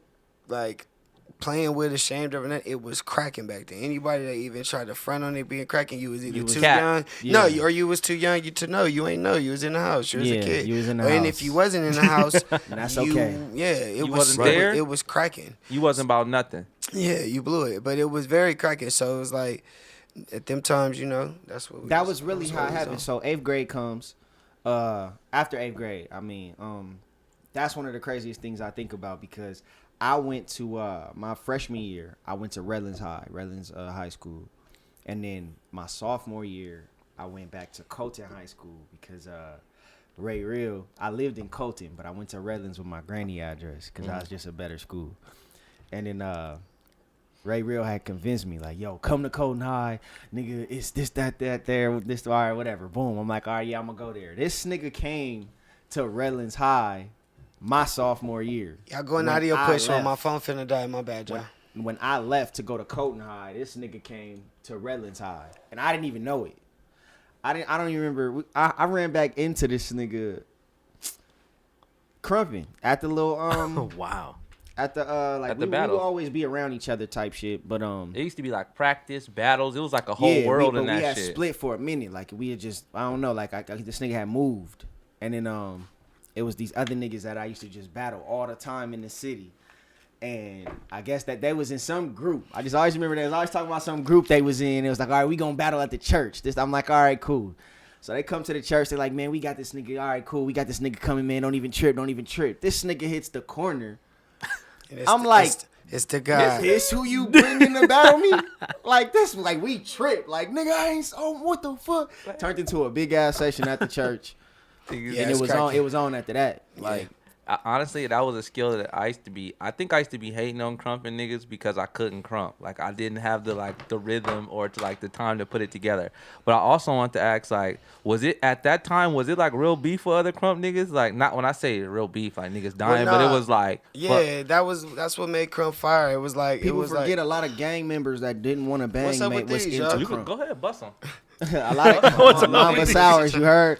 Speaker 2: playing with, ashamed of it. It was cracking back then. Anybody that even tried to front on it being cracking, you was either too young, or you was too young to know. You ain't know. You was in the house. You was a kid.
Speaker 5: You was in the house.
Speaker 2: And if you wasn't in the house,
Speaker 5: that's okay.
Speaker 2: Yeah, it
Speaker 4: wasn't there?
Speaker 2: It was cracking.
Speaker 4: You wasn't about nothing.
Speaker 2: Yeah, you blew it, but it was very cracking. So it was like at them times, that's what.
Speaker 5: That was really how it happened. So 8th grade comes. After 8th grade, I mean, that's one of the craziest things I think about because I went to my freshman year. I went to Redlands High School, and then my sophomore year, I went back to Colton High School because Ray Real. I lived in Colton, but I went to Redlands with my granny address because I was just a better school. And then Ray Real had convinced me like, "Yo, come to Colton High, nigga. It's this, that, there, this, all right, whatever." Boom. I'm like, "All right, yeah, I'm gonna go there." This nigga came to Redlands High my sophomore year.
Speaker 2: Y'all going out of your push on my phone finna die. My bad, y'all.
Speaker 5: When I left to go to Colton High, this nigga came to Redlands High, and I didn't even know it. I don't even remember. I ran back into this nigga crumping at the little
Speaker 3: wow.
Speaker 5: At the
Speaker 4: at the
Speaker 5: we
Speaker 4: battle.
Speaker 5: would always be around each other type shit, but
Speaker 4: it used to be like practice battles. It was like a whole world in that
Speaker 5: we had
Speaker 4: shit.
Speaker 5: Split for a minute, like we had just I don't know, like this nigga had moved, and then it was these other niggas that I used to just battle all the time in the city. And I guess that they was in some group. I just always remember they was always talking about some group they was in. It was like, all right, we gonna battle at the church. I'm like, all right, cool. So they come to the church. They're like, man, we got this nigga. All right, cool. We got this nigga coming, man. Don't even trip. This nigga hits the corner. I'm like,
Speaker 2: it's the guy.
Speaker 5: This who you bringing to battle me? Like this, like we tripped. Like nigga, I ain't. Oh, what the fuck? Turned into a big ass session at the church.
Speaker 2: Yeah,
Speaker 5: and it was on after that. Like
Speaker 4: honestly, that was a skill that I think I used to be hating on crumping niggas because I couldn't crump. Like I didn't have the rhythm or the time to put it together. But I also want to ask, like, was it at that time, was it like real beef for other crump niggas? Like not when I say real beef, like niggas dying, but it was like
Speaker 2: that's what made crump fire. It was like
Speaker 5: people forget a lot of gang members that didn't want to bang.
Speaker 2: What's up with
Speaker 5: was
Speaker 2: these,
Speaker 5: into
Speaker 2: y'all?
Speaker 4: You
Speaker 5: crump.
Speaker 4: could go ahead, bust them.
Speaker 5: A lot of Mamba Sours, you heard?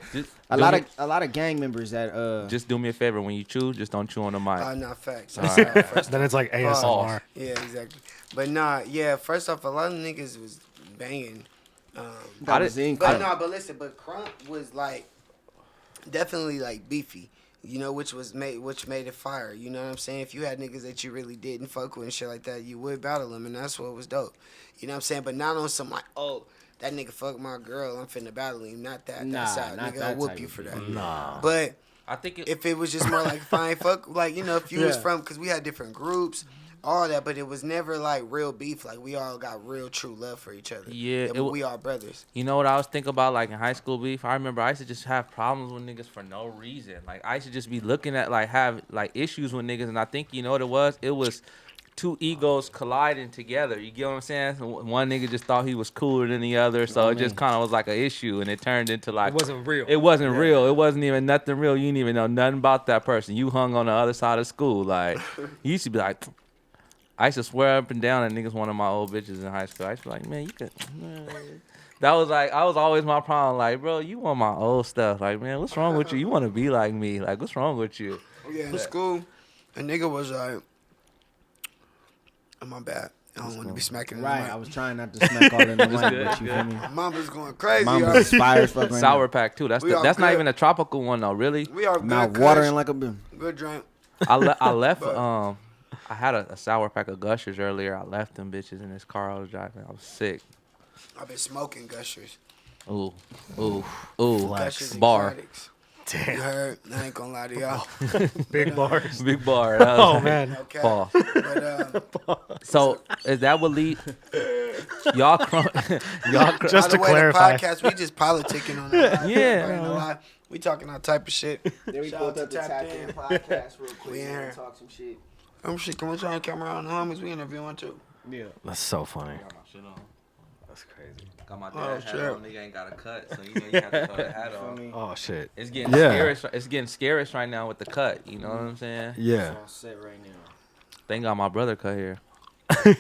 Speaker 5: A lot
Speaker 4: me-
Speaker 5: of gang members that
Speaker 4: Just do me a favor when you chew, just don't chew on the mic.
Speaker 2: Not facts.
Speaker 3: Then it's like ASMR.
Speaker 2: Yeah, exactly. But first off, a lot of niggas was banging.
Speaker 5: that was in
Speaker 2: But
Speaker 5: crump.
Speaker 2: but listen, but crump was like definitely like beefy. Which made it fire. You know what I'm saying? If you had niggas that you really didn't fuck with and shit like that, you would battle them, and that's what was dope. You know what I'm saying? But not on some like, oh, that nigga fucked my girl, I'm finna battle him. Not that.
Speaker 5: Nah,
Speaker 2: side.
Speaker 5: not
Speaker 2: Nigga,
Speaker 5: that
Speaker 2: I'll whoop
Speaker 5: type
Speaker 2: you
Speaker 5: of
Speaker 2: for
Speaker 5: beef.
Speaker 2: that.
Speaker 3: Nah.
Speaker 2: But
Speaker 4: I think
Speaker 2: if it was just more like if I ain't fuck, like if you was from, because we had different groups, all that, but it was never like real beef. Like we all got real true love for each other.
Speaker 4: Yeah,
Speaker 2: we all brothers.
Speaker 4: You know what I was thinking about, like in high school beef? I remember I used to just have problems with niggas for no reason. Like I used to just be looking at have issues with niggas, and I think you know what it was? It was two egos colliding together. You get what I'm saying? So one nigga just thought he was cooler than the other, so it just kind of was like an issue, and it turned into like
Speaker 3: It wasn't real.
Speaker 4: It wasn't real. It wasn't even nothing real. You didn't even know nothing about that person. You hung on the other side of school. Like you used to be like. I used to swear up and down that niggas one of my old bitches in high school. I used to be like, man, you could. That was I was always my problem. Like, bro, you want my old stuff. Like, man, what's wrong with you? You want to be like me. Like, what's wrong with you?
Speaker 2: Yeah, in school, a nigga was like, oh, my bad. I don't want to be smacking in the
Speaker 5: Right,
Speaker 2: mic.
Speaker 5: I was trying not to smack all in the mic, but you feel me?
Speaker 2: Mama's going crazy.
Speaker 5: Mama's fire as fuck right
Speaker 4: Sour pack too. That's
Speaker 2: We are
Speaker 4: not
Speaker 2: good.
Speaker 4: even a tropical one though. Really.
Speaker 2: We are
Speaker 5: now.
Speaker 2: good.
Speaker 5: Mouth watering like a bim.
Speaker 2: Good drink.
Speaker 4: I left. I had a sour pack of Gushers earlier. I left them bitches in this car I was driving. I was sick.
Speaker 2: I've been smoking Gushers.
Speaker 4: Ooh.
Speaker 2: Gushers
Speaker 4: Bar.
Speaker 2: Exotics.
Speaker 3: Damn.
Speaker 2: You heard? I ain't gonna lie to y'all.
Speaker 3: Big bars.
Speaker 4: Big bar.
Speaker 3: Oh man.
Speaker 2: Okay.
Speaker 4: Paul.
Speaker 2: But,
Speaker 4: So is that what lead y'all?
Speaker 3: Just to
Speaker 2: by the way,
Speaker 3: clarify.
Speaker 2: the podcast, we just politicking on that.
Speaker 4: Yeah.
Speaker 2: Ain't no lie. We talking all type of shit.
Speaker 5: Then we
Speaker 2: Shout
Speaker 5: pulled
Speaker 2: out
Speaker 5: up
Speaker 2: to
Speaker 5: the
Speaker 2: Tap
Speaker 5: Tap
Speaker 2: In.
Speaker 5: In podcast real quick
Speaker 2: We in
Speaker 5: and
Speaker 2: here.
Speaker 5: talk some shit.
Speaker 2: Shit, can we turn the camera on the homies? We interviewing too.
Speaker 5: Yeah.
Speaker 3: That's so funny. That's crazy.
Speaker 4: Got my
Speaker 2: Oh,
Speaker 4: dad hat
Speaker 2: shit.
Speaker 4: on. Nigga ain't got a cut, so you know you have to throw the hat on.
Speaker 3: Oh shit.
Speaker 4: It's getting
Speaker 3: Yeah.
Speaker 4: scarish. It's getting scarish right now with the cut. You know what I'm saying?
Speaker 3: Yeah.
Speaker 5: It's all set right now.
Speaker 4: Thank God my brother cut hair,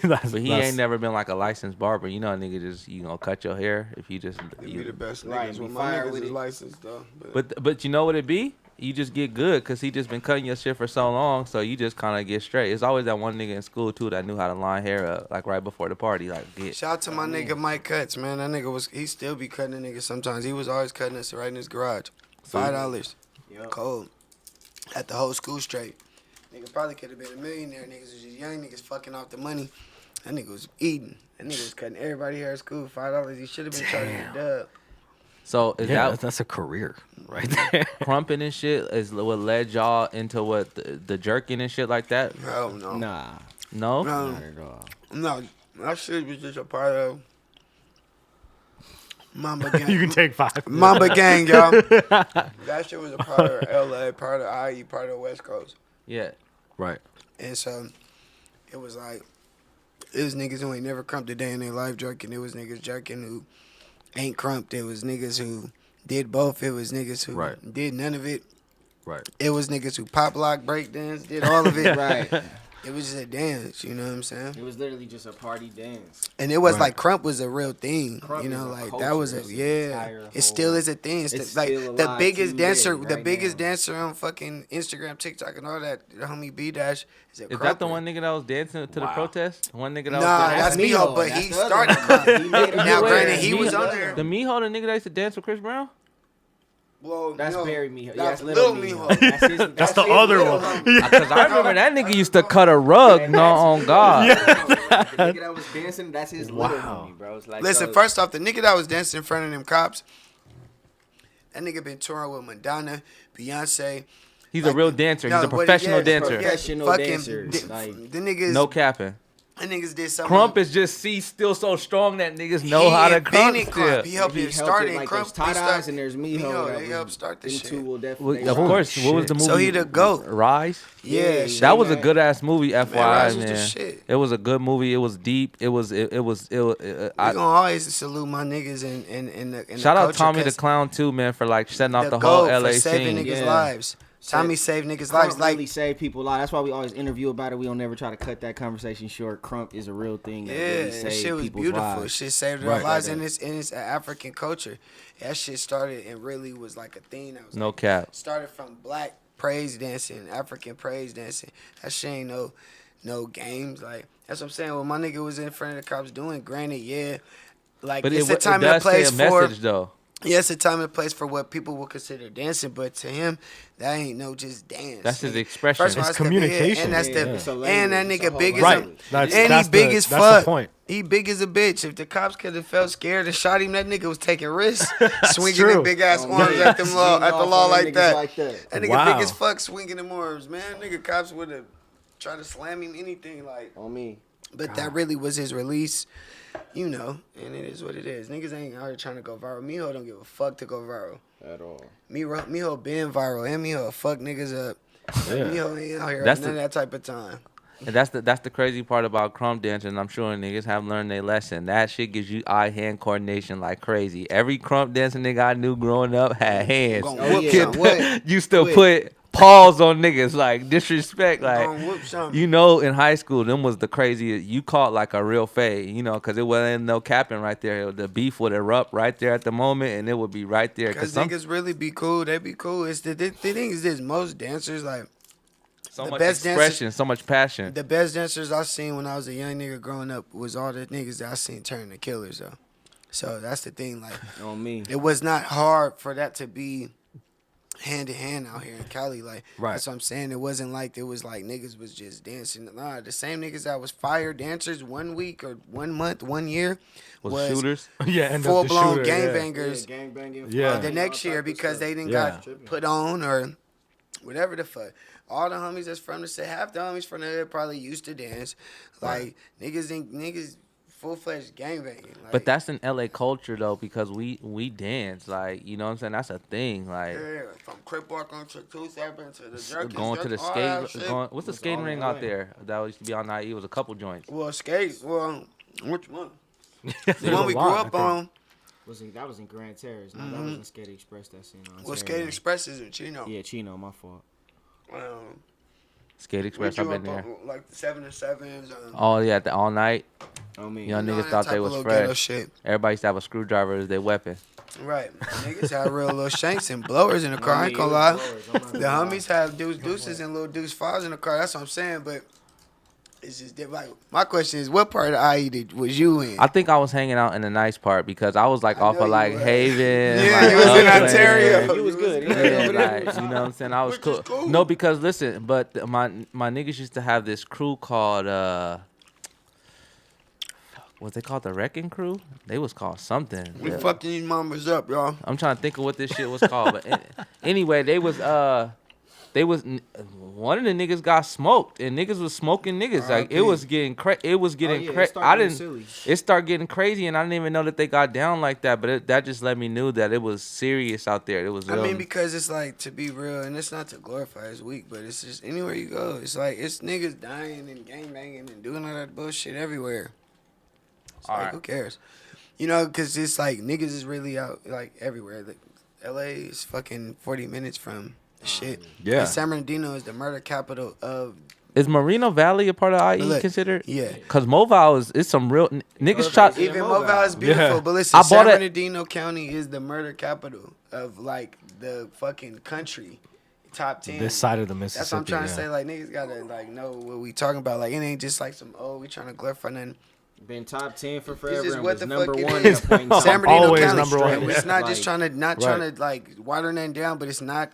Speaker 3: That's,
Speaker 4: but he ain't never been like a licensed barber. You know, a nigga just cut your hair if you just.
Speaker 2: They be the best
Speaker 5: Right,
Speaker 2: niggas.
Speaker 5: be
Speaker 2: Well, my
Speaker 5: fire
Speaker 2: niggas
Speaker 5: with
Speaker 2: is
Speaker 5: it.
Speaker 2: licensed though.
Speaker 4: But you know what it be? You just get good because he just been cutting your shit for so long, so you just kind of get straight. It's always that one nigga in school too that knew how to line hair up like right before the party. Like get.
Speaker 2: Shout out to my nigga Mike Cuts, man. That nigga he still be cutting a nigga sometimes. He was always cutting us right in his garage. $5.
Speaker 5: Yep.
Speaker 2: Cold. At the whole school straight. Nigga probably could have been a millionaire. Niggas was just young niggas fucking off the money. That nigga was eating. That nigga was cutting everybody hair at school. $5. He should have been charging a dub.
Speaker 4: So is
Speaker 3: Yeah,
Speaker 4: that
Speaker 3: that's a career right there.
Speaker 4: crumping and shit is what led y'all into what the jerking and shit like that?
Speaker 2: Hell no.
Speaker 5: Nah,
Speaker 4: No.
Speaker 2: No,
Speaker 5: not at all.
Speaker 2: no. That shit was just a part of Mamba Gang.
Speaker 3: You can take 5.
Speaker 2: Mamba Gang, y'all. That shit was a part of LA, part of IE, part of West Coast.
Speaker 4: Yeah.
Speaker 3: Right.
Speaker 2: And so it was like, it was niggas who ain't never crumped a day in their life jerking. It was niggas jerking who ain't crumped. It was niggas who did both. It was niggas who
Speaker 3: Right.
Speaker 2: did none of it.
Speaker 3: Right.
Speaker 2: It was niggas who pop lock, break dance, did all of it.
Speaker 5: Right.
Speaker 2: It was just a dance, you know what I'm saying?
Speaker 5: It was literally just a party dance.
Speaker 2: And it was
Speaker 3: Right.
Speaker 2: like crump was a real thing,
Speaker 5: Crump
Speaker 2: you know,
Speaker 5: is a
Speaker 2: like
Speaker 5: culture.
Speaker 2: that was a
Speaker 5: It's an
Speaker 2: yeah.
Speaker 5: entire
Speaker 2: It still
Speaker 5: whole-
Speaker 2: is a thing.
Speaker 5: it's
Speaker 2: Like
Speaker 5: still
Speaker 2: the
Speaker 5: alive
Speaker 2: biggest
Speaker 5: today,
Speaker 2: dancer, the
Speaker 5: right
Speaker 2: biggest
Speaker 5: now.
Speaker 2: dancer on fucking Instagram, TikTok, and all that. The homie B Dash is a
Speaker 4: Is that the
Speaker 2: crumper.
Speaker 4: one nigga that was dancing to the
Speaker 3: Wow.
Speaker 4: protest? One nigga that
Speaker 2: Nah,
Speaker 4: was
Speaker 2: that's
Speaker 4: dancing?
Speaker 2: Miho, but
Speaker 5: That's
Speaker 2: he
Speaker 5: the other
Speaker 2: started
Speaker 5: one.
Speaker 2: crump.
Speaker 5: He made it
Speaker 2: Now,
Speaker 5: do it.
Speaker 2: granted, he
Speaker 5: Miho
Speaker 2: was on
Speaker 5: done
Speaker 2: there.
Speaker 5: it.
Speaker 4: The Miho, the nigga that used to dance with Chris Brown?
Speaker 2: Well,
Speaker 5: That's
Speaker 2: no,
Speaker 5: Barry Miho. Yeah,
Speaker 2: that's
Speaker 5: that's Little
Speaker 2: Miho.
Speaker 5: Miho. That's, his,
Speaker 3: That's the
Speaker 5: his
Speaker 3: other
Speaker 5: little
Speaker 3: one.
Speaker 5: homie.
Speaker 4: Because I remember that nigga used to cut a rug. No, on God.
Speaker 5: The nigga that was dancing, that's his little
Speaker 3: Wow.
Speaker 5: homie, bro. It's like,
Speaker 2: Listen,
Speaker 5: so-
Speaker 2: first off, the nigga that was dancing in front of them cops, that nigga been touring with Madonna, Beyonce.
Speaker 4: He's
Speaker 2: Like,
Speaker 4: a real dancer.
Speaker 2: no,
Speaker 4: He's a
Speaker 2: what he-
Speaker 4: professional
Speaker 2: yeah,
Speaker 4: dancer.
Speaker 5: Professional
Speaker 2: fucking
Speaker 5: dancer,
Speaker 2: di-
Speaker 5: like-
Speaker 2: the niggas,
Speaker 4: No capping.
Speaker 2: the niggas did something.
Speaker 4: Crump is just still so strong that niggas know how to crump
Speaker 2: invented
Speaker 4: still.
Speaker 2: crump. He helped
Speaker 5: He
Speaker 2: it start it.
Speaker 5: like
Speaker 2: Crump.
Speaker 5: there's
Speaker 2: he
Speaker 5: tie
Speaker 2: start-
Speaker 5: dyes and there's Miho.
Speaker 2: Miho,
Speaker 5: that
Speaker 2: they
Speaker 5: was
Speaker 2: helped start this
Speaker 5: them
Speaker 2: shit.
Speaker 5: two will
Speaker 4: Well,
Speaker 5: definitely.
Speaker 4: of course. What was the movie?
Speaker 2: So he the GOAT.
Speaker 4: Rise.
Speaker 2: Yeah,
Speaker 4: That was a good ass movie, FYI,
Speaker 2: Rise
Speaker 4: man.
Speaker 2: was the shit.
Speaker 4: It was a good movie. It was deep. It was.
Speaker 2: We gonna always salute my niggas in the
Speaker 4: Shout
Speaker 2: the
Speaker 4: out
Speaker 2: culture,
Speaker 4: Tommy the
Speaker 2: 'cause
Speaker 4: Clown too, man, for like setting off
Speaker 2: the
Speaker 4: the whole
Speaker 2: GOAT
Speaker 4: LA
Speaker 2: for saving
Speaker 4: scene.
Speaker 2: niggas'
Speaker 5: Yeah.
Speaker 2: lives. Tommy saved niggas'
Speaker 5: Crump
Speaker 2: lives. Like
Speaker 5: really save people lives. That's why we always interview about it. We don't never try to cut that conversation short. Crump is a real thing. That
Speaker 2: yeah,
Speaker 5: really
Speaker 2: that
Speaker 5: saved
Speaker 2: shit was
Speaker 5: people's
Speaker 2: beautiful.
Speaker 5: lives.
Speaker 2: Shit saved
Speaker 3: Right.
Speaker 2: our lives,
Speaker 5: Like
Speaker 2: and
Speaker 5: that.
Speaker 2: it's an African culture. That shit started and really was like a thing. That was
Speaker 4: No
Speaker 2: like,
Speaker 4: cap.
Speaker 2: started from black praise dancing, African praise dancing. That shit ain't no games. Like that's what I'm saying. What my nigga was in front of the cops doing. Granted, yeah, like
Speaker 4: But
Speaker 2: it's
Speaker 4: it
Speaker 2: a time and
Speaker 4: does
Speaker 2: a place
Speaker 4: say a
Speaker 2: for.
Speaker 4: message though.
Speaker 2: Yeah, it's a time and place for what people would consider dancing, but to him, that ain't no just dance.
Speaker 4: That's his
Speaker 2: nigga.
Speaker 4: expression.
Speaker 2: First of all,
Speaker 3: It's
Speaker 2: that's the big-
Speaker 3: communication.
Speaker 2: and that's
Speaker 5: Yeah.
Speaker 2: the
Speaker 5: It's a
Speaker 2: and that
Speaker 5: language. It's a
Speaker 2: nigga
Speaker 5: whole
Speaker 2: big as
Speaker 3: Right.
Speaker 2: a
Speaker 3: That's
Speaker 2: and
Speaker 3: that's
Speaker 2: he big
Speaker 3: the,
Speaker 2: as
Speaker 3: that's
Speaker 2: fuck.
Speaker 3: the point.
Speaker 2: He big as a bitch. If the cops could have felt scared and shot him, that nigga was taking risks, swinging
Speaker 3: true.
Speaker 2: them big ass
Speaker 5: Oh,
Speaker 2: arms
Speaker 5: man.
Speaker 2: at the law like
Speaker 5: Niggas
Speaker 2: that.
Speaker 5: like that.
Speaker 2: That nigga
Speaker 3: Wow.
Speaker 2: big as fuck, swinging them arms, man. Nigga, cops would have tried to slam him, anything like.
Speaker 5: On me.
Speaker 2: But that really was his release, you know, and it is what it is. Niggas ain't out here trying to go viral. Miho don't give a fuck to go viral.
Speaker 5: At all.
Speaker 2: Miho been viral, and Miho fuck niggas up.
Speaker 3: Yeah.
Speaker 2: Miho ain't out here
Speaker 4: That's
Speaker 2: none
Speaker 4: the-
Speaker 2: of that type of time.
Speaker 4: And that's the crazy part about crump dancing. I'm sure niggas have learned their lesson. That shit gives you eye-hand coordination like crazy. Every crump dancing nigga I knew growing up had hands.
Speaker 2: Gonna
Speaker 5: Oh,
Speaker 2: whoop
Speaker 5: yeah.
Speaker 2: some. What?
Speaker 4: Used to
Speaker 5: Quick.
Speaker 4: put paws on niggas like disrespect. Like
Speaker 2: Gonna whoop some.
Speaker 4: you know, in high school, them was the craziest. You caught like a real fade, you know, because it wasn't no capping right there. The beef would erupt right there at the moment, and it would be right there.
Speaker 2: Cause
Speaker 4: Because
Speaker 2: niggas really be cool. They be cool. It's the thing is this: most dancers, like
Speaker 4: so
Speaker 2: the
Speaker 4: much
Speaker 2: best
Speaker 4: expression, so much passion.
Speaker 2: the best dancers I seen when I was a young nigga growing up was all the niggas that I seen turn to killers though. So that's the thing. Like
Speaker 5: On me.
Speaker 2: it was not hard for that to be hand in hand out here in Cali. Like
Speaker 3: Right.
Speaker 2: that's what I'm saying. It wasn't like it was like niggas was just dancing. Nah, the same niggas that was fire dancers 1 week or 1 month, 1 year
Speaker 4: was shooters.
Speaker 3: Yeah, and
Speaker 2: full
Speaker 3: the
Speaker 2: blown
Speaker 3: shooter, yeah.
Speaker 2: gangbangers.
Speaker 5: Yeah, gangbanging.
Speaker 3: Yeah.
Speaker 2: The next year because they didn't
Speaker 3: Yeah.
Speaker 2: got put on or whatever the fuck. All the homies that's from the city, half the homies from the hood probably used to dance. Like niggas full fledged gangbanging. Like,
Speaker 4: But that's an LA culture though, because we dance, like, you know what I'm saying? That's a thing, like
Speaker 2: yeah, from Crip Walk on to 2-7 to the jerky.
Speaker 4: going to the
Speaker 2: all that
Speaker 4: skate.
Speaker 2: shit.
Speaker 4: What's the
Speaker 5: It's
Speaker 4: skating
Speaker 5: all
Speaker 4: ring
Speaker 5: LA.
Speaker 4: out there that used to be on IE? It was a couple joints.
Speaker 2: Well, skate. Well, which one? The one we grew up on.
Speaker 5: That was in Grand Terrace. No, that was in Skate Express. That's in Ontario.
Speaker 2: Well, Skate Express is in Chino.
Speaker 5: Yeah, Chino, my fault.
Speaker 4: Skate Express, I've been there.
Speaker 2: Like the 7 and 7s.
Speaker 4: Oh yeah, all night.
Speaker 5: I mean,
Speaker 4: Young
Speaker 2: know,
Speaker 4: niggas
Speaker 2: that
Speaker 4: thought
Speaker 2: type
Speaker 4: they
Speaker 2: of
Speaker 4: was
Speaker 2: little ghetto
Speaker 4: fresh.
Speaker 2: shit.
Speaker 4: Everybody used to have a screwdriver as their weapon.
Speaker 2: Right. Niggas had real little shanks and blowers in the car. I ain't gonna lie. The homies had deuces and little deuce files in the car. That's what I'm saying. But it's just different. Like, my question is, what part of the IE was you in?
Speaker 4: I think I was hanging out in the nice part because I was like off
Speaker 2: know
Speaker 4: of like
Speaker 2: you was.
Speaker 4: Haven.
Speaker 2: Yeah,
Speaker 4: like,
Speaker 2: you was in
Speaker 4: Oktane.
Speaker 2: Ontario.
Speaker 5: You was good.
Speaker 4: Yeah, like, you know what I'm saying? I was
Speaker 2: Which is
Speaker 4: cool.
Speaker 2: cool.
Speaker 4: No, because listen, but my niggas used to have this crew called what they called, the Wrecking Crew? They was called something.
Speaker 2: We
Speaker 4: Yeah.
Speaker 2: fucking these mamas up, y'all.
Speaker 4: I'm trying to think of what this shit was called, but anyway, they was one of the niggas got smoked, and niggas was smoking niggas. Like it was getting It started getting crazy, and I didn't even know that they got down like that. But that just let me know that it was serious out there. It was.
Speaker 2: I
Speaker 4: real.
Speaker 2: mean, because it's like, to be real, and it's not to glorify it's weak, but it's just anywhere you go, it's like it's niggas dying and gangbanging and doing all that bullshit everywhere. It's
Speaker 4: All
Speaker 2: like,
Speaker 4: right.
Speaker 2: who cares? You know, because it's like niggas is really out like everywhere. Like, LA is fucking 40 minutes from the shit.
Speaker 3: Yeah.
Speaker 2: And San Bernardino is the murder capital of.
Speaker 4: Is Moreno Valley a part of IE
Speaker 2: Look,
Speaker 4: considered?
Speaker 2: yeah.
Speaker 4: Cause Mobile is some real niggas try.
Speaker 2: Even
Speaker 5: Mobile.
Speaker 2: Mobile is beautiful,
Speaker 3: Yeah.
Speaker 2: but listen,
Speaker 4: I
Speaker 2: San
Speaker 4: bought it-
Speaker 2: Bernardino County is the murder capital of like the fucking country. Top 10.
Speaker 3: This side of the Mississippi.
Speaker 2: That's what I'm trying to
Speaker 3: yeah.
Speaker 2: say. Like, niggas gotta like know what we talking about. Like, it ain't just like some we trying to glorify nothing.
Speaker 5: Been top 10 for
Speaker 2: It's
Speaker 5: forever
Speaker 2: just
Speaker 5: and
Speaker 2: what
Speaker 5: was
Speaker 2: the
Speaker 5: number
Speaker 2: fuck it
Speaker 5: one
Speaker 2: is.
Speaker 5: at a point in time.
Speaker 2: San Bernardino
Speaker 3: Always
Speaker 2: County.
Speaker 3: number one.
Speaker 2: And it's not just
Speaker 5: Like,
Speaker 2: trying to like water nothing down, but it's not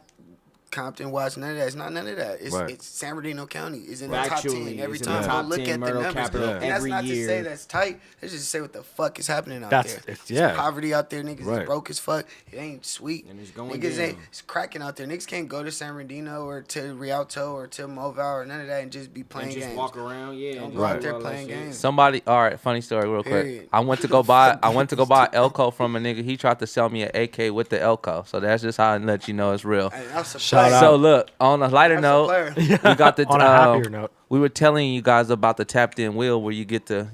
Speaker 2: Compton, Watts, none of that. It's not none of that. It's
Speaker 3: Right.
Speaker 2: it's San Bernardino County is in the top
Speaker 5: Factually,
Speaker 2: 10 every
Speaker 5: it's in
Speaker 2: time.
Speaker 5: the
Speaker 2: Go
Speaker 5: top
Speaker 2: look
Speaker 5: 10
Speaker 2: at the
Speaker 5: murder
Speaker 2: numbers.
Speaker 5: capital
Speaker 2: And that's
Speaker 5: every
Speaker 2: not
Speaker 5: year.
Speaker 2: to say that's tight. That's just to say what the fuck is happening out
Speaker 3: That's-
Speaker 2: there.
Speaker 3: it's-
Speaker 2: There's
Speaker 3: yeah.
Speaker 2: poverty out there. Niggas
Speaker 3: Right.
Speaker 2: is broke as fuck. It ain't sweet.
Speaker 5: And it's going
Speaker 2: Niggas
Speaker 5: down.
Speaker 2: ain't. It's cracking out there. Niggas can't go to San Bernardino or to Rialto or to Mobile or none of that and just be playing
Speaker 5: And just
Speaker 2: games.
Speaker 5: walk around, yeah.
Speaker 2: Don't
Speaker 5: and
Speaker 2: go out
Speaker 5: do
Speaker 2: there
Speaker 5: all that
Speaker 2: playing
Speaker 5: shit.
Speaker 2: games.
Speaker 4: Somebody, all right, funny story, real quick.
Speaker 2: Period.
Speaker 4: I went to go buy Elko from a nigga. He tried to sell me an AK with the Elko, so that's just how I let you know it's real.
Speaker 2: Hey, that's a
Speaker 3: Shout
Speaker 2: player.
Speaker 3: out.
Speaker 4: So look, on a lighter
Speaker 2: That's a
Speaker 4: note,
Speaker 2: player.
Speaker 4: we got the
Speaker 3: On a happier note.
Speaker 4: we were telling you guys about the tapped in wheel where you get to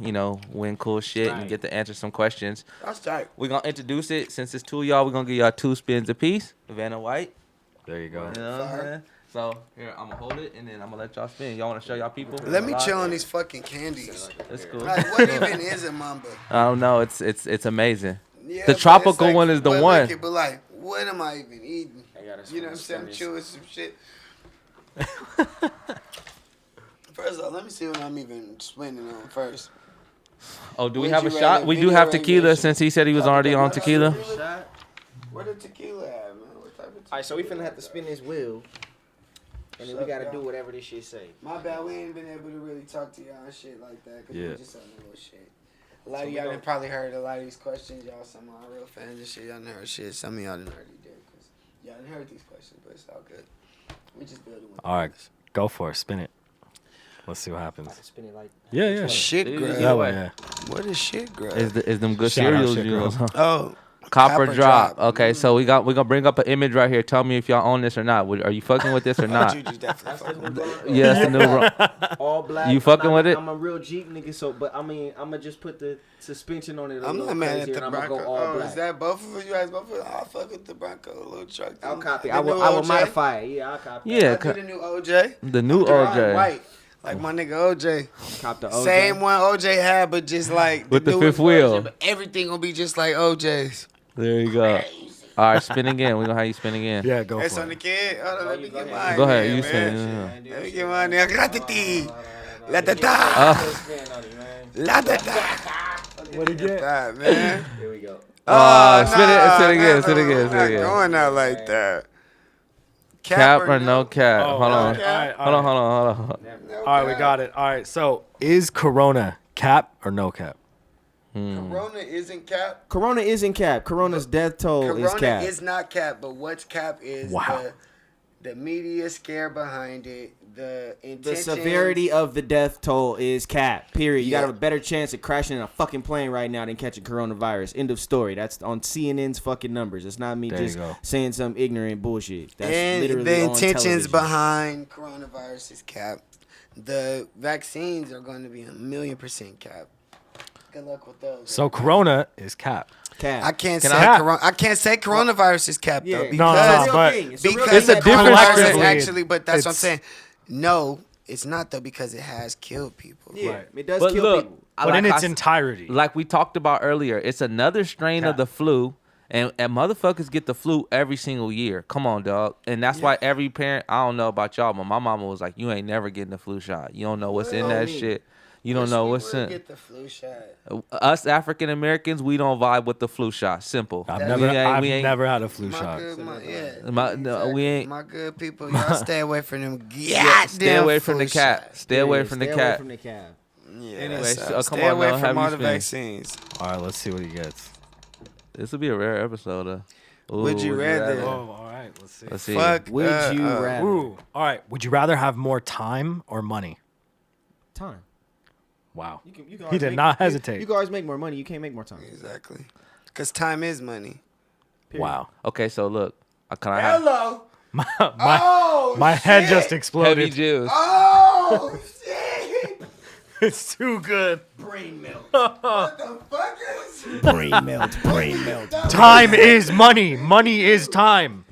Speaker 4: win cool shit and
Speaker 5: Right.
Speaker 4: get to answer some questions.
Speaker 2: That's tight.
Speaker 4: We're gonna introduce it since it's two of y'all. We're gonna give y'all 2 spins apiece. Vanna White.
Speaker 3: There you go.
Speaker 4: You know what I'm saying? So here, I'm gonna hold it and then I'm gonna let y'all spin. Y'all wanna show y'all people?
Speaker 2: Let me chill on these fucking candies.
Speaker 4: It's cool.
Speaker 2: Like, what even is a mamba?
Speaker 4: I don't know. It's amazing.
Speaker 2: Yeah,
Speaker 4: The
Speaker 2: but
Speaker 4: tropical
Speaker 2: it's like,
Speaker 4: one is the
Speaker 2: but
Speaker 4: one.
Speaker 2: look it, but like, what am I even eating?
Speaker 5: I gotta
Speaker 2: You know what I'm saying? I'm
Speaker 5: spin
Speaker 2: chewing some shit. First off, let me see what I'm even spinning on first.
Speaker 4: Oh, do we
Speaker 2: Would
Speaker 4: have a
Speaker 2: you
Speaker 4: shot?
Speaker 2: rather
Speaker 4: We do
Speaker 2: video
Speaker 4: have tequila
Speaker 2: radiation?
Speaker 4: since he said he was already on tequila.
Speaker 2: Where the tequila at, man? What type of tequila?
Speaker 5: All right, so we finna have to spin this wheel. And then we gotta do whatever this shit say.
Speaker 2: My bad, we ain't been able to really talk to y'all and shit like that. Cause
Speaker 3: Yeah.
Speaker 2: we just on a little shit. A lot of y'all done probably heard a lot of these questions. Y'all some of our real fans and shit. Y'all done heard shit. Some of y'all done already did. Cause y'all done heard these questions, but it's all good. We just building with
Speaker 3: All right, go for it. Spin it. Let's see what happens.
Speaker 5: Spin it like
Speaker 3: Yeah, yeah.
Speaker 2: Shit,
Speaker 4: Yeah,
Speaker 2: grub.
Speaker 3: That way, yeah.
Speaker 2: What is shit, grub?
Speaker 4: Is them good
Speaker 3: Shout out
Speaker 4: cereals
Speaker 3: shit
Speaker 4: you
Speaker 3: girls.
Speaker 4: know?
Speaker 2: Oh,
Speaker 4: Copper
Speaker 2: Copper
Speaker 4: drop.
Speaker 2: drop.
Speaker 4: Okay, so we're gonna bring up an image right here. Tell me if y'all own this or not. Are you fucking with this or not?
Speaker 2: Juju's definitely fucking with that.
Speaker 4: Yeah, it's the new.
Speaker 5: all black.
Speaker 4: You fucking with it?
Speaker 5: I'm a real Jeep nigga, so but I mean I'ma just put the suspension on it a
Speaker 2: I'm
Speaker 5: little
Speaker 2: not mad at
Speaker 5: crazier
Speaker 2: the
Speaker 5: and I'ma
Speaker 2: Bronco.
Speaker 5: go all
Speaker 2: Oh,
Speaker 5: black.
Speaker 2: is that both of us? You guys both of us? I'll fuck with the Bronco, a little truck.
Speaker 5: I'll copy.
Speaker 2: The
Speaker 5: I
Speaker 2: new
Speaker 5: will
Speaker 2: OJ?
Speaker 5: modify it. Yeah, I'll copy.
Speaker 4: Yeah,
Speaker 2: I do the new OJ.
Speaker 4: the new
Speaker 2: Drawing
Speaker 4: OJ
Speaker 2: White. Like my nigga OJ.
Speaker 5: Cop the OJ.
Speaker 2: Same one OJ had, but just like
Speaker 4: With the
Speaker 2: newest
Speaker 4: fifth wheel.
Speaker 2: version, but everything gonna be just like OJ's.
Speaker 4: There you go. All right, spin again. We're gonna have you spin again.
Speaker 3: Yeah, go
Speaker 2: That's
Speaker 3: for
Speaker 2: on the
Speaker 3: it.
Speaker 2: kid. Hold on, let me get mine.
Speaker 4: Go ahead,
Speaker 2: man,
Speaker 4: you
Speaker 2: man.
Speaker 4: spin.
Speaker 2: Let me get mine. Gratitude. La da da. La da da.
Speaker 3: What did you get?
Speaker 2: That, man.
Speaker 5: Here we go.
Speaker 4: Spin it again, spin it again,
Speaker 2: I'm
Speaker 4: spin it
Speaker 2: not
Speaker 4: again.
Speaker 2: going out like that.
Speaker 4: Cap or no cap?
Speaker 3: Oh,
Speaker 4: Hold on.
Speaker 3: okay. All right,
Speaker 4: Hold on, hold on, hold on.
Speaker 2: No
Speaker 3: All right, we
Speaker 2: cap.
Speaker 3: got it. All right, so is Corona cap or no cap?
Speaker 2: Corona isn't cap.
Speaker 5: Corona isn't cap. Corona's death toll is
Speaker 2: Corona
Speaker 5: cap.
Speaker 2: is not cap, but what's cap is
Speaker 3: Wow.
Speaker 2: the media scare behind it, the
Speaker 5: The
Speaker 2: intentions.
Speaker 5: severity of the death toll is cap. Period. You
Speaker 2: Yeah.
Speaker 5: got a better chance of crashing in a fucking plane right now than catching coronavirus. End of story. That's on CNN's fucking numbers. It's not me
Speaker 3: There you
Speaker 5: just
Speaker 3: go.
Speaker 5: saying some ignorant bullshit. That's
Speaker 2: and
Speaker 5: literally
Speaker 2: the
Speaker 5: on
Speaker 2: intentions
Speaker 5: television.
Speaker 2: behind coronavirus is cap. The vaccines are going to be 1,000,000% cap. Good luck with those.
Speaker 3: So Corona is cap.
Speaker 5: Cap.
Speaker 2: I can't
Speaker 4: Can
Speaker 2: say
Speaker 4: I-
Speaker 2: I can't say coronavirus is capped
Speaker 5: Yeah.
Speaker 2: though
Speaker 5: No,
Speaker 2: because
Speaker 3: but
Speaker 2: because
Speaker 3: It's a different
Speaker 2: coronavirus is
Speaker 3: strain.
Speaker 2: actually, but that's what I'm
Speaker 3: It's-
Speaker 2: saying. No, it's not though because it has killed people.
Speaker 5: Yeah,
Speaker 3: Right.
Speaker 5: it does
Speaker 4: But
Speaker 5: kill
Speaker 4: look,
Speaker 5: people.
Speaker 3: But in its
Speaker 4: I-
Speaker 3: entirety.
Speaker 4: like we talked about earlier, it's another strain of
Speaker 3: Cap.
Speaker 4: the flu, and motherfuckers get the flu every single year. Come on, dog. And that's why every parent, I don't know about y'all, but my mama was like, you ain't never getting the flu shot. You don't know what's in that shit. You don't know what's in.
Speaker 2: Get the flu shot.
Speaker 4: Us African Americans, we don't vibe with the flu shot. Simple.
Speaker 3: I've
Speaker 4: We ain't- we ain't-
Speaker 3: never had a flu
Speaker 2: My
Speaker 3: shot.
Speaker 2: good, yeah.
Speaker 4: No, we ain't.
Speaker 2: My good people, y'all stay away from them.
Speaker 4: Yeah, stay away from the
Speaker 2: flu
Speaker 4: cat.
Speaker 2: shots.
Speaker 4: Stay away from the
Speaker 5: Stay
Speaker 4: cat.
Speaker 5: away from the cap.
Speaker 2: Yeah,
Speaker 4: Anyway,
Speaker 2: that's
Speaker 4: so-
Speaker 2: up.
Speaker 4: come
Speaker 2: Stay
Speaker 4: on
Speaker 2: away
Speaker 4: now,
Speaker 2: from
Speaker 4: have
Speaker 2: all
Speaker 4: you
Speaker 2: the
Speaker 4: spin.
Speaker 2: vaccines.
Speaker 3: All right, let's see what he gets.
Speaker 4: This will be a rare episode. Ooh,
Speaker 2: Would you rather?
Speaker 3: Oh, all right, let's see.
Speaker 4: Let's see.
Speaker 2: Fuck.
Speaker 5: Would you rather?
Speaker 3: Ooh, all right. Would you rather have more time or money?
Speaker 5: Time.
Speaker 3: Wow.
Speaker 5: You can
Speaker 3: He
Speaker 5: always
Speaker 3: did
Speaker 5: make-
Speaker 3: not
Speaker 5: you-
Speaker 3: hesitate.
Speaker 5: You can always make more money. You can't make more time.
Speaker 2: Exactly. Because time is money.
Speaker 3: Wow.
Speaker 4: Okay, so look, can I have
Speaker 2: Hello.
Speaker 3: My
Speaker 2: Oh,
Speaker 3: my head just
Speaker 4: heavy
Speaker 3: exploded.
Speaker 4: juice?
Speaker 2: Oh shit!
Speaker 3: It's too good.
Speaker 2: Brain melt. What the fuck is?
Speaker 1: Brain melt, brain melt.
Speaker 3: Time is money. Money is time.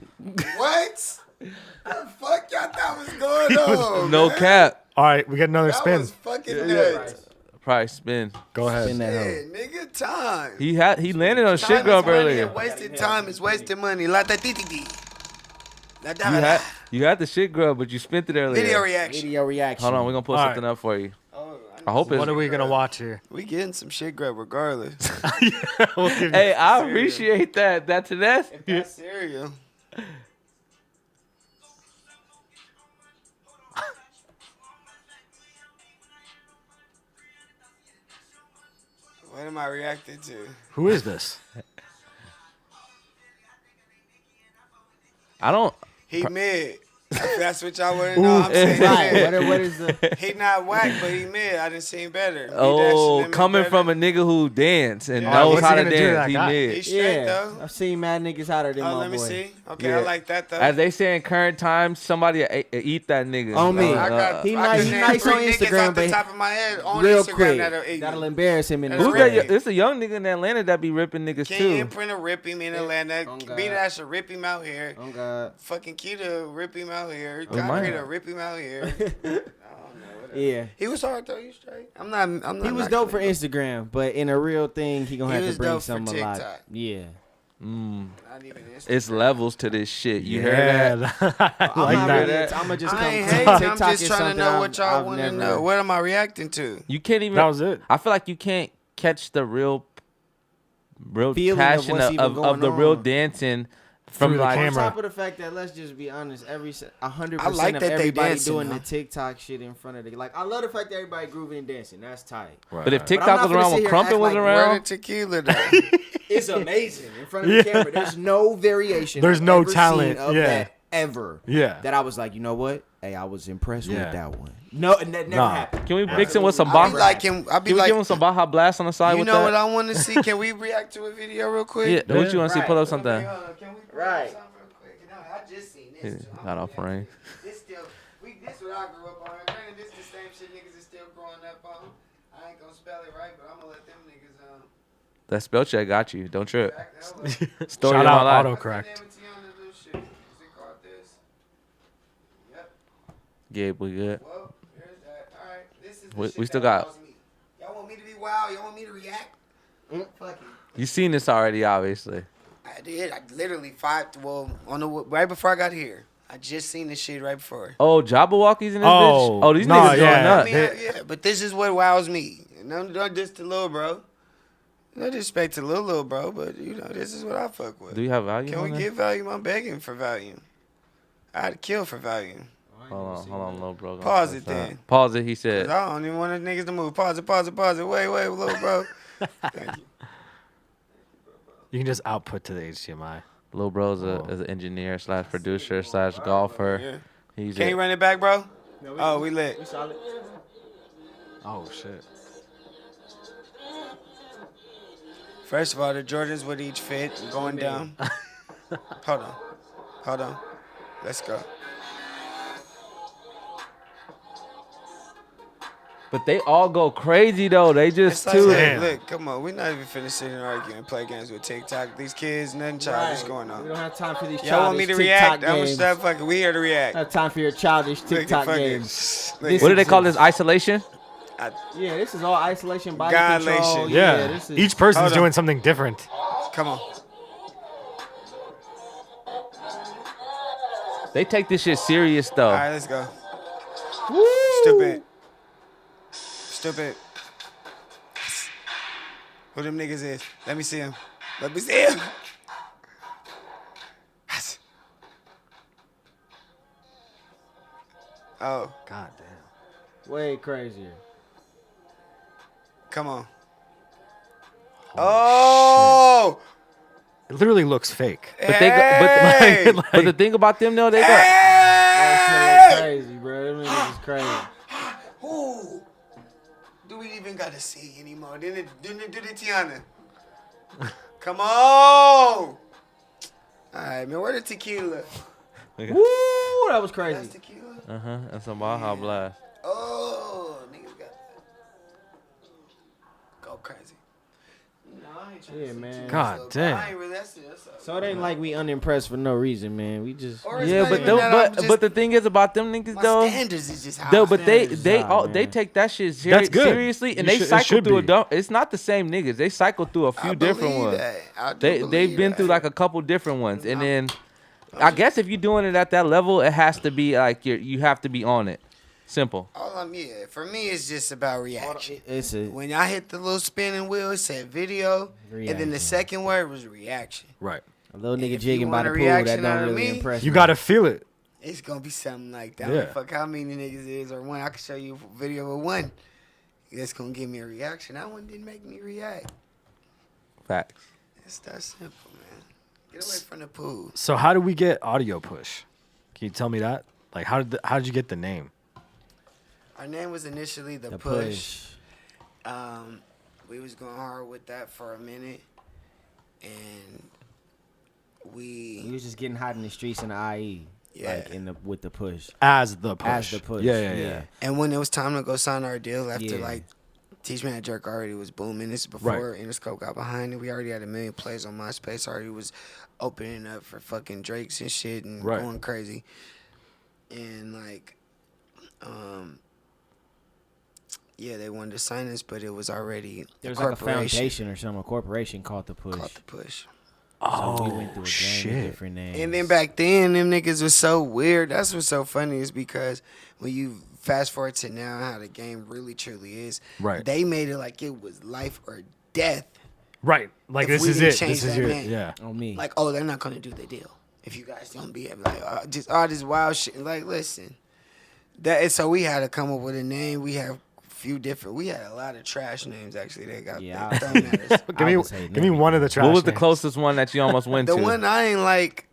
Speaker 2: What? The fuck y'all thought was going on?
Speaker 4: No
Speaker 2: man?
Speaker 4: cap.
Speaker 3: All right, we get another
Speaker 2: That
Speaker 3: spin.
Speaker 2: was fucking nuts.
Speaker 4: Probably spin.
Speaker 3: Go ahead.
Speaker 5: Spin that hoe.
Speaker 2: Yeah, nigga, time.
Speaker 4: He landed on
Speaker 2: Time
Speaker 4: shit
Speaker 2: is
Speaker 4: grub
Speaker 2: money
Speaker 4: earlier.
Speaker 2: and wasted time is wasted money. La da dee dee dee. La da
Speaker 4: You
Speaker 2: da.
Speaker 4: had you had the shit grub, but you spent it earlier.
Speaker 2: Video reaction.
Speaker 5: Video reaction.
Speaker 4: Hold on, we're gonna pull
Speaker 3: All
Speaker 4: something
Speaker 3: right.
Speaker 4: up for you.
Speaker 2: Oh,
Speaker 4: I hope it's.
Speaker 3: What are we gonna watch here?
Speaker 2: We getting some shit grub regardless.
Speaker 3: We'll give you-
Speaker 4: Hey, I appreciate that. That's
Speaker 2: That's cereal. What am I reacting to?
Speaker 3: Who is this?
Speaker 4: I don't.
Speaker 2: He mid. If that's what y'all want to know. I'm saying
Speaker 5: Right.
Speaker 2: mid.
Speaker 5: What is the?
Speaker 2: He not whack, but he mid. I done seen better.
Speaker 4: Oh, coming from a nigga who dance and
Speaker 2: Yeah.
Speaker 4: knows
Speaker 3: What's he
Speaker 4: how to
Speaker 3: gonna do to that
Speaker 4: dance, he
Speaker 3: guy?
Speaker 2: He
Speaker 4: mid.
Speaker 2: straight
Speaker 5: Yeah,
Speaker 2: though.
Speaker 5: I've seen mad niggas hotter than
Speaker 2: Oh,
Speaker 5: my
Speaker 2: let me
Speaker 5: boy.
Speaker 2: see. Okay,
Speaker 4: Yeah.
Speaker 2: I like that though.
Speaker 4: As they say in current times, somebody eat that nigga.
Speaker 5: On me.
Speaker 2: I got,
Speaker 5: He
Speaker 2: I
Speaker 5: nice-
Speaker 2: can
Speaker 5: he
Speaker 2: name
Speaker 5: nice
Speaker 2: 3
Speaker 5: on
Speaker 2: niggas
Speaker 5: Instagram,
Speaker 2: off the
Speaker 5: but
Speaker 2: top of my head on
Speaker 5: Real
Speaker 2: Instagram
Speaker 5: quick,
Speaker 2: that'll eat
Speaker 5: that'll
Speaker 2: me.
Speaker 5: embarrass him in the
Speaker 2: That's
Speaker 4: Who's
Speaker 2: right.
Speaker 4: that? It's a young nigga in Atlanta that be ripping niggas
Speaker 2: King
Speaker 4: too.
Speaker 2: Imprinter rip him in Atlanta.
Speaker 5: Oh, God.
Speaker 2: Beat Ash will rip him out here.
Speaker 5: Oh God.
Speaker 2: Fucking Kita rip him out here.
Speaker 4: Oh, my.
Speaker 2: Concrete will rip him out here. I don't know. Whatever.
Speaker 5: Yeah.
Speaker 2: He was hard though. You straight? I'm not.
Speaker 5: He was dope for Instagram, but in a real thing, he gonna
Speaker 2: He
Speaker 5: have
Speaker 2: was
Speaker 5: to bring
Speaker 2: dope for
Speaker 5: something a lot.
Speaker 2: TikTok.
Speaker 5: Yeah.
Speaker 4: Mm.
Speaker 2: Not even Instagram.
Speaker 4: It's levels to this shit. You
Speaker 3: yeah,
Speaker 4: heard that?
Speaker 3: I
Speaker 5: I'm
Speaker 3: like
Speaker 5: not
Speaker 3: that.
Speaker 5: really. I'm gonna just come.
Speaker 2: I ain't
Speaker 5: TikTok
Speaker 2: hating. I'm just
Speaker 5: is
Speaker 2: trying to
Speaker 5: something
Speaker 2: know what
Speaker 5: I've-
Speaker 2: y'all
Speaker 5: I've
Speaker 2: want to
Speaker 5: never-
Speaker 2: know. What am I reacting to?
Speaker 4: You can't even.
Speaker 3: That was it.
Speaker 4: I feel like you can't catch the real
Speaker 5: Feeling of
Speaker 4: passion
Speaker 5: what's even
Speaker 4: of
Speaker 5: going
Speaker 4: the real
Speaker 5: on.
Speaker 4: dancing
Speaker 3: Through
Speaker 4: from
Speaker 3: the
Speaker 4: like.
Speaker 5: On
Speaker 3: camera.
Speaker 5: top of the fact that let's just be honest, 100%
Speaker 2: I like
Speaker 5: of
Speaker 2: that they
Speaker 5: everybody
Speaker 2: dancing,
Speaker 5: doing
Speaker 2: though.
Speaker 5: the TikTok shit in front of the like. I love the fact that everybody grooving and dancing. That's tight.
Speaker 4: But if
Speaker 5: I'm
Speaker 4: TikTok
Speaker 5: not
Speaker 4: was
Speaker 5: finna
Speaker 4: around
Speaker 5: sit
Speaker 4: when
Speaker 5: here and
Speaker 4: Crumping
Speaker 5: act
Speaker 4: was
Speaker 5: like
Speaker 2: Where
Speaker 4: around,
Speaker 2: the tequila though?
Speaker 5: It's amazing in front of the camera. There's no variation.
Speaker 3: There's
Speaker 5: I've
Speaker 3: no
Speaker 5: ever
Speaker 3: talent,
Speaker 5: seen of
Speaker 3: yeah.
Speaker 5: that ever.
Speaker 3: Yeah.
Speaker 5: That I was like, you know what? Hey, I was impressed
Speaker 3: Yeah.
Speaker 5: with that one. No, and that never
Speaker 3: Nah.
Speaker 5: happened.
Speaker 4: can we mix it with some
Speaker 2: I be
Speaker 4: Baja?
Speaker 2: like him. I be
Speaker 4: Can we
Speaker 2: like.
Speaker 4: give him some Baja Blast on the side
Speaker 2: You
Speaker 4: with
Speaker 2: know
Speaker 4: that?
Speaker 2: what I want to see? Can we react to a video real quick?
Speaker 4: Yeah, what you want to see?
Speaker 5: Right.
Speaker 4: Pull up something.
Speaker 2: Can we pull up
Speaker 5: Right.
Speaker 2: something real quick? You know, I just seen
Speaker 4: Yeah,
Speaker 2: this. Too.
Speaker 4: not off frame.
Speaker 2: This still, this what I grew up on. Granted, this the same shit niggas is still growing up on. I ain't gonna spell it right, but I'm gonna let them niggas
Speaker 4: That spell check got you. Don't trip.
Speaker 2: back the hell up.
Speaker 4: Story
Speaker 3: Shout
Speaker 4: of my
Speaker 3: out
Speaker 4: life.
Speaker 3: autocorrect.
Speaker 2: What's the name of Tiana's new shit? Is it called this? Yep.
Speaker 4: Gabe, we good.
Speaker 2: Well, here's that. All right. This is the
Speaker 4: We
Speaker 2: shit
Speaker 4: still
Speaker 2: that
Speaker 4: got-
Speaker 2: wows me. Y'all want me to be wild? Y'all want me to react? Fuck it.
Speaker 4: You seen this already, obviously.
Speaker 2: I did. I literally right before I got here. I just seen this shit right before.
Speaker 4: Oh, Jabberwockies in this
Speaker 3: Oh,
Speaker 4: bitch? Oh, these
Speaker 3: nah,
Speaker 4: niggas
Speaker 3: yeah.
Speaker 4: going
Speaker 2: I
Speaker 4: nuts.
Speaker 2: mean, yeah, but this is what wows me. No diss to Lil Bro. No disrespect to Lil Bro, but you know, this is what I fuck with.
Speaker 4: Do you have value?
Speaker 2: Can
Speaker 4: on
Speaker 2: we
Speaker 4: there?
Speaker 2: get value? I'm begging for value. I'd kill for value.
Speaker 4: Hold on, little bro.
Speaker 2: Pause it then.
Speaker 4: Pause it. He
Speaker 2: 'Cause
Speaker 4: said.
Speaker 2: I don't even want the niggas to move. Pause it. Wait, Lil Bro. Thank you.
Speaker 3: You can just output to the HDMI.
Speaker 4: Lil Bro is an engineer slash producer slash golfer.
Speaker 2: Yeah.
Speaker 4: He's
Speaker 2: Can you run it back, bro? Oh, we lit.
Speaker 3: Oh shit.
Speaker 2: First of all, the Jordans would each fit going down. Hold on. Let's go.
Speaker 4: But they all go crazy though. They just
Speaker 2: It's like,
Speaker 4: too.
Speaker 2: hey, look, come on. We're not even finna sit and argue and play games with TikTok. These kids, nothing childish going
Speaker 5: We
Speaker 2: on.
Speaker 5: don't have time for these
Speaker 2: Y'all want me
Speaker 5: childish
Speaker 2: to
Speaker 5: TikTok
Speaker 2: react? I'm gonna
Speaker 5: games.
Speaker 2: stop fucking. We here to
Speaker 5: I
Speaker 2: react.
Speaker 5: have time for your childish TikTok
Speaker 2: Fuck it.
Speaker 5: games.
Speaker 2: Look,
Speaker 4: What do they call this? Isolation?
Speaker 5: Yeah, this is all isolation, body
Speaker 2: Godlation.
Speaker 5: control.
Speaker 3: Yeah.
Speaker 5: This is,
Speaker 3: Each person's
Speaker 2: Hold on.
Speaker 3: doing something different.
Speaker 2: Come on.
Speaker 4: They take this shit serious though.
Speaker 2: All right, let's go. Stupid. Who them niggas is? Let me see him. Oh,
Speaker 3: God damn.
Speaker 5: way crazier.
Speaker 2: come on. Oh!
Speaker 3: It literally looks fake.
Speaker 4: But they
Speaker 2: Hey!
Speaker 4: go, but the thing about them though, they got
Speaker 5: That's
Speaker 2: Hey!
Speaker 5: crazy, bro. Them niggas is crazy.
Speaker 2: Ooh. Do we even gotta see anymore? Do the Tiana. Come on! All right, man. Where the tequila?
Speaker 5: Woo, that was
Speaker 2: That's
Speaker 5: crazy.
Speaker 2: tequila?
Speaker 4: and some Baja Blast.
Speaker 2: Oh, niggas got that. Go crazy. No, I ain't trying
Speaker 5: Yeah,
Speaker 2: to see
Speaker 5: man.
Speaker 2: too
Speaker 3: God
Speaker 2: much,
Speaker 3: damn.
Speaker 2: I ain't really, that's
Speaker 5: So it ain't like we unimpressed for no reason, man. We just
Speaker 2: Or it's
Speaker 4: Yeah,
Speaker 2: not
Speaker 4: but
Speaker 2: even
Speaker 4: them,
Speaker 2: that, I'm
Speaker 4: but
Speaker 2: just-
Speaker 4: but the thing is about them niggas
Speaker 2: my
Speaker 4: though.
Speaker 2: standards is just high.
Speaker 4: Though, but they
Speaker 5: Standards
Speaker 4: they
Speaker 5: high,
Speaker 4: all they
Speaker 5: man.
Speaker 4: take that shit
Speaker 3: That's good.
Speaker 4: seriously, and
Speaker 3: You
Speaker 4: they
Speaker 3: should- it
Speaker 4: cycle
Speaker 3: should
Speaker 4: through a
Speaker 3: be.
Speaker 4: dump. It's not the same niggas. They cycle through a few
Speaker 2: I
Speaker 4: different
Speaker 2: believe
Speaker 4: ones.
Speaker 2: that. I do
Speaker 4: They've
Speaker 2: believe
Speaker 4: been
Speaker 2: that.
Speaker 4: through like a couple different ones, and then I guess if you're doing it at that level, it has to be like you have to be on it. Simple.
Speaker 2: Yeah, for me, it's just about reaction.
Speaker 5: it's a
Speaker 2: When I hit the little spinning wheel, it said video, and then the
Speaker 5: Reaction.
Speaker 2: second word was reaction.
Speaker 3: Right.
Speaker 5: little nigga
Speaker 2: If you
Speaker 5: jigging by
Speaker 2: want
Speaker 5: the
Speaker 2: a
Speaker 5: pool. That
Speaker 2: reaction out
Speaker 5: don't
Speaker 2: of
Speaker 5: really
Speaker 2: me,
Speaker 5: impress
Speaker 3: You
Speaker 5: me.
Speaker 3: gotta feel it.
Speaker 2: It's gonna be something like that. I
Speaker 3: Yeah.
Speaker 2: don't fuck how many niggas it is or one. I can show you a video of one. That's gonna give me a reaction. That one didn't make me react.
Speaker 4: Facts.
Speaker 2: It's that simple, man. Get away from the pool.
Speaker 3: So how do we get audio push? Can you tell me that? Like how did you get the name?
Speaker 2: Our name was initially the
Speaker 5: The
Speaker 2: push. We was going hard with that for a minute, and
Speaker 5: We was just getting hot in the streets in the IE.
Speaker 2: Yeah.
Speaker 5: Like with the push.
Speaker 3: As the push.
Speaker 5: As the push.
Speaker 3: Yeah.
Speaker 2: and when it was time to go sign our deal after
Speaker 5: Yeah.
Speaker 2: like Teach Me How to Jerk already was booming. This is before Interscope got behind it. We already had 1 million plays on MySpace. Already was opening up for fucking Drakes and shit and
Speaker 3: Right.
Speaker 2: going crazy. And like, yeah, they wanted to sign us, but it was already
Speaker 5: There was
Speaker 2: a
Speaker 5: like a
Speaker 2: corporation
Speaker 5: foundation or something, a corporation called the push.
Speaker 2: called the push.
Speaker 5: So we went through a game
Speaker 3: shit.
Speaker 5: of different names.
Speaker 2: And then back then, them niggas was so weird. That's what's so funny is because when you fast forward to now, how the game really truly is.
Speaker 3: Right.
Speaker 2: They made it like it was life or death.
Speaker 3: Right. Like
Speaker 2: If
Speaker 3: this
Speaker 2: we
Speaker 3: is
Speaker 2: didn't
Speaker 3: it.
Speaker 2: change
Speaker 3: This is
Speaker 2: that
Speaker 3: your
Speaker 2: name.
Speaker 3: yeah.
Speaker 5: on me.
Speaker 2: Like, oh, they're not gonna do the deal if you guys don't be like just all this wild shit. Like, listen, that is so we had to come up with a name. We have few different. We had a lot of trash names actually. They got
Speaker 5: Yeah,
Speaker 2: that don't matter.
Speaker 3: Give me one of the trash.
Speaker 4: What was the
Speaker 3: names.
Speaker 4: closest one that you almost went
Speaker 2: The
Speaker 4: to?
Speaker 2: one I ain't like.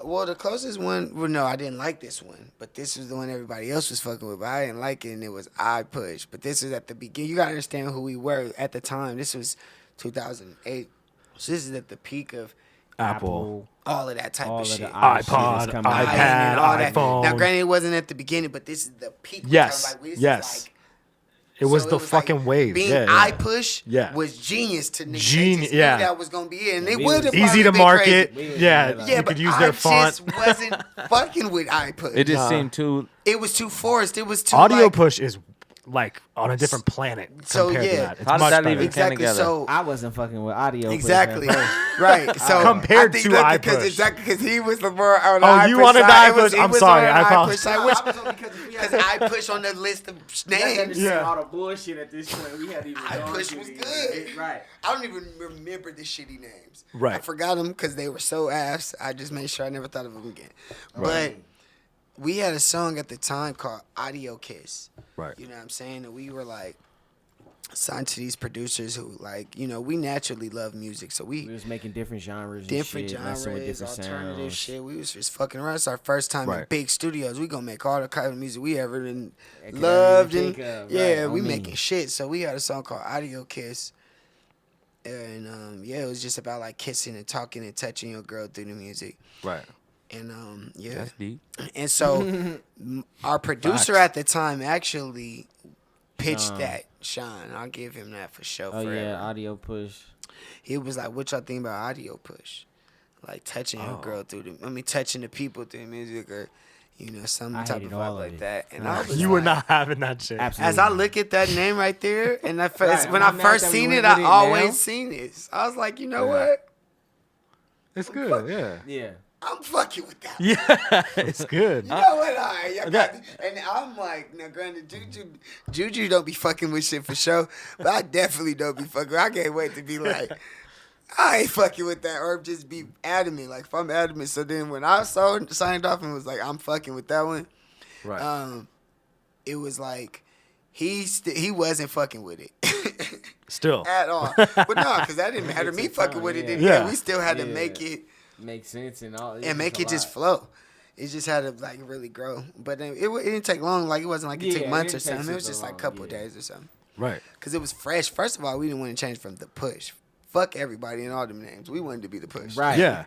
Speaker 2: Well, the closest one. Well, no, I didn't like this one, but this was the one everybody else was fucking with. But I didn't like it, and it was I Push. But this was at the beginning. You gotta understand who we were at the time. This was 2008. So this is at the peak of
Speaker 3: Apple.
Speaker 2: all of that type
Speaker 5: All
Speaker 2: of
Speaker 5: of
Speaker 2: shit.
Speaker 5: the
Speaker 3: iPod,
Speaker 5: shit is coming out.
Speaker 3: iPad,
Speaker 2: And all that.
Speaker 3: iPhone.
Speaker 2: Now, granted, it wasn't at the beginning, but this is the peak.
Speaker 3: Yes,
Speaker 2: Like, this is
Speaker 3: yes.
Speaker 2: like-
Speaker 3: It was
Speaker 2: so
Speaker 3: the fucking wave.
Speaker 2: Being
Speaker 3: Yeah,
Speaker 2: I
Speaker 3: yeah.
Speaker 2: Push
Speaker 3: Yeah.
Speaker 2: was genius to niggas. They
Speaker 3: Genius,
Speaker 2: just knew
Speaker 3: yeah.
Speaker 2: that was gonna be it, and they
Speaker 5: we
Speaker 2: would have
Speaker 5: was-
Speaker 3: Easy to market.
Speaker 5: We was
Speaker 3: Yeah,
Speaker 5: like-
Speaker 2: Yeah,
Speaker 3: you
Speaker 2: but
Speaker 3: could use
Speaker 2: I
Speaker 3: their font.
Speaker 2: just wasn't fucking with I Push.
Speaker 4: It just seemed too.
Speaker 2: It was too forced. It was too
Speaker 3: Audio
Speaker 2: like,
Speaker 3: push is like on a different planet
Speaker 2: So,
Speaker 3: compared
Speaker 2: yeah.
Speaker 3: to that. It's
Speaker 4: How did
Speaker 3: much
Speaker 4: that
Speaker 3: better.
Speaker 4: even
Speaker 2: exactly.
Speaker 4: together.
Speaker 2: So
Speaker 5: I wasn't fucking with audio. push
Speaker 2: exactly
Speaker 5: at first.
Speaker 2: right. So
Speaker 3: Compared
Speaker 2: I think
Speaker 3: to
Speaker 2: look,
Speaker 3: I
Speaker 2: because
Speaker 3: Push.
Speaker 2: exactly because he was the more on the
Speaker 3: Oh,
Speaker 2: I
Speaker 3: you
Speaker 2: Push
Speaker 3: wanted the
Speaker 2: side.
Speaker 3: I
Speaker 2: It was-
Speaker 3: Push?
Speaker 2: he
Speaker 3: I'm
Speaker 2: was
Speaker 3: sorry,
Speaker 2: on
Speaker 3: I
Speaker 2: the
Speaker 3: apologize.
Speaker 2: Push side, because I Push on the list of names.
Speaker 3: Yeah.
Speaker 5: all the bullshit at this point. We hadn't even.
Speaker 2: I
Speaker 5: gone
Speaker 2: Push
Speaker 5: through
Speaker 2: was
Speaker 5: these.
Speaker 2: good.
Speaker 5: Right.
Speaker 2: I don't even remember the shitty names.
Speaker 3: Right.
Speaker 2: I forgot them because they were so ass. I just made sure I never thought of them again. But we had a song at the time called Audio Kiss.
Speaker 3: Right.
Speaker 2: You know what I'm saying? And we were like signed to these producers who like, you know, we naturally love music. So
Speaker 5: We was making different genres. And
Speaker 2: different
Speaker 5: shit, messing with
Speaker 2: genres,
Speaker 5: different
Speaker 2: alternative
Speaker 5: sounds.
Speaker 2: shit. We was just fucking around. It's our first time in
Speaker 3: Right.
Speaker 2: big studios. We gonna make all the kind of music we ever been
Speaker 5: I could
Speaker 2: loved
Speaker 5: ever
Speaker 2: and
Speaker 5: think of,
Speaker 2: yeah,
Speaker 5: right,
Speaker 2: we
Speaker 5: on me.
Speaker 2: making shit. So we had a song called Audio Kiss, and yeah, it was just about like kissing and talking and touching your girl through the music.
Speaker 3: Right.
Speaker 2: And yeah,
Speaker 4: That's deep.
Speaker 2: and so our producer
Speaker 3: Facts.
Speaker 2: at the time actually pitched
Speaker 5: Sean.
Speaker 2: that. Sean, I'll give him that for sure.
Speaker 5: Oh
Speaker 2: forever.
Speaker 5: yeah, audio push.
Speaker 2: He was like, "What y'all think about audio push? Like touching your girl through touching the people through the music, or some
Speaker 5: I
Speaker 2: type
Speaker 5: hated
Speaker 2: of
Speaker 5: all
Speaker 2: vibe
Speaker 5: of
Speaker 2: like
Speaker 5: it.
Speaker 2: that." And I was
Speaker 3: You were
Speaker 2: like-
Speaker 3: not having that shit.
Speaker 5: Absolutely.
Speaker 2: As I look at that name right there, and
Speaker 5: Right,
Speaker 2: when
Speaker 5: I'm
Speaker 2: I
Speaker 5: mad
Speaker 2: first
Speaker 5: that we
Speaker 2: seen
Speaker 5: went
Speaker 2: it, I
Speaker 5: with it now.
Speaker 2: always seen it. I was like, you know what?
Speaker 3: It's good, yeah.
Speaker 5: Yeah.
Speaker 2: I'm fucking with that.
Speaker 3: Yeah, it's good.
Speaker 2: You know what? All right, y'all got me. And I'm like, now, granted, Juju don't be fucking with shit for sure, but I definitely don't be fucking. I can't wait to be like, I ain't fucking with that, or just be adamant. Like, if I'm adamant, so then when I signed off and was like, I'm fucking with that one,
Speaker 3: Right.
Speaker 2: it was like, he wasn't fucking with it.
Speaker 3: Still.
Speaker 2: At all. But no, because that didn't matter. Me fucking with it,
Speaker 3: Yeah.
Speaker 2: we still had to
Speaker 5: Yeah.
Speaker 2: make it.
Speaker 5: Makes sense and all.
Speaker 2: And make it just flow. It just had to like really grow. But then it didn't take long. Like it wasn't like it
Speaker 5: Yeah,
Speaker 2: took
Speaker 5: it
Speaker 2: months or
Speaker 5: didn't take
Speaker 2: something. It was
Speaker 5: super
Speaker 2: just like a
Speaker 5: long,
Speaker 2: couple of
Speaker 5: yeah.
Speaker 2: days or something.
Speaker 3: Right.
Speaker 2: Because it was fresh. First of all, we didn't want to change from the push. Fuck everybody and all them names. We wanted to be the push.
Speaker 5: Right.
Speaker 3: Yeah.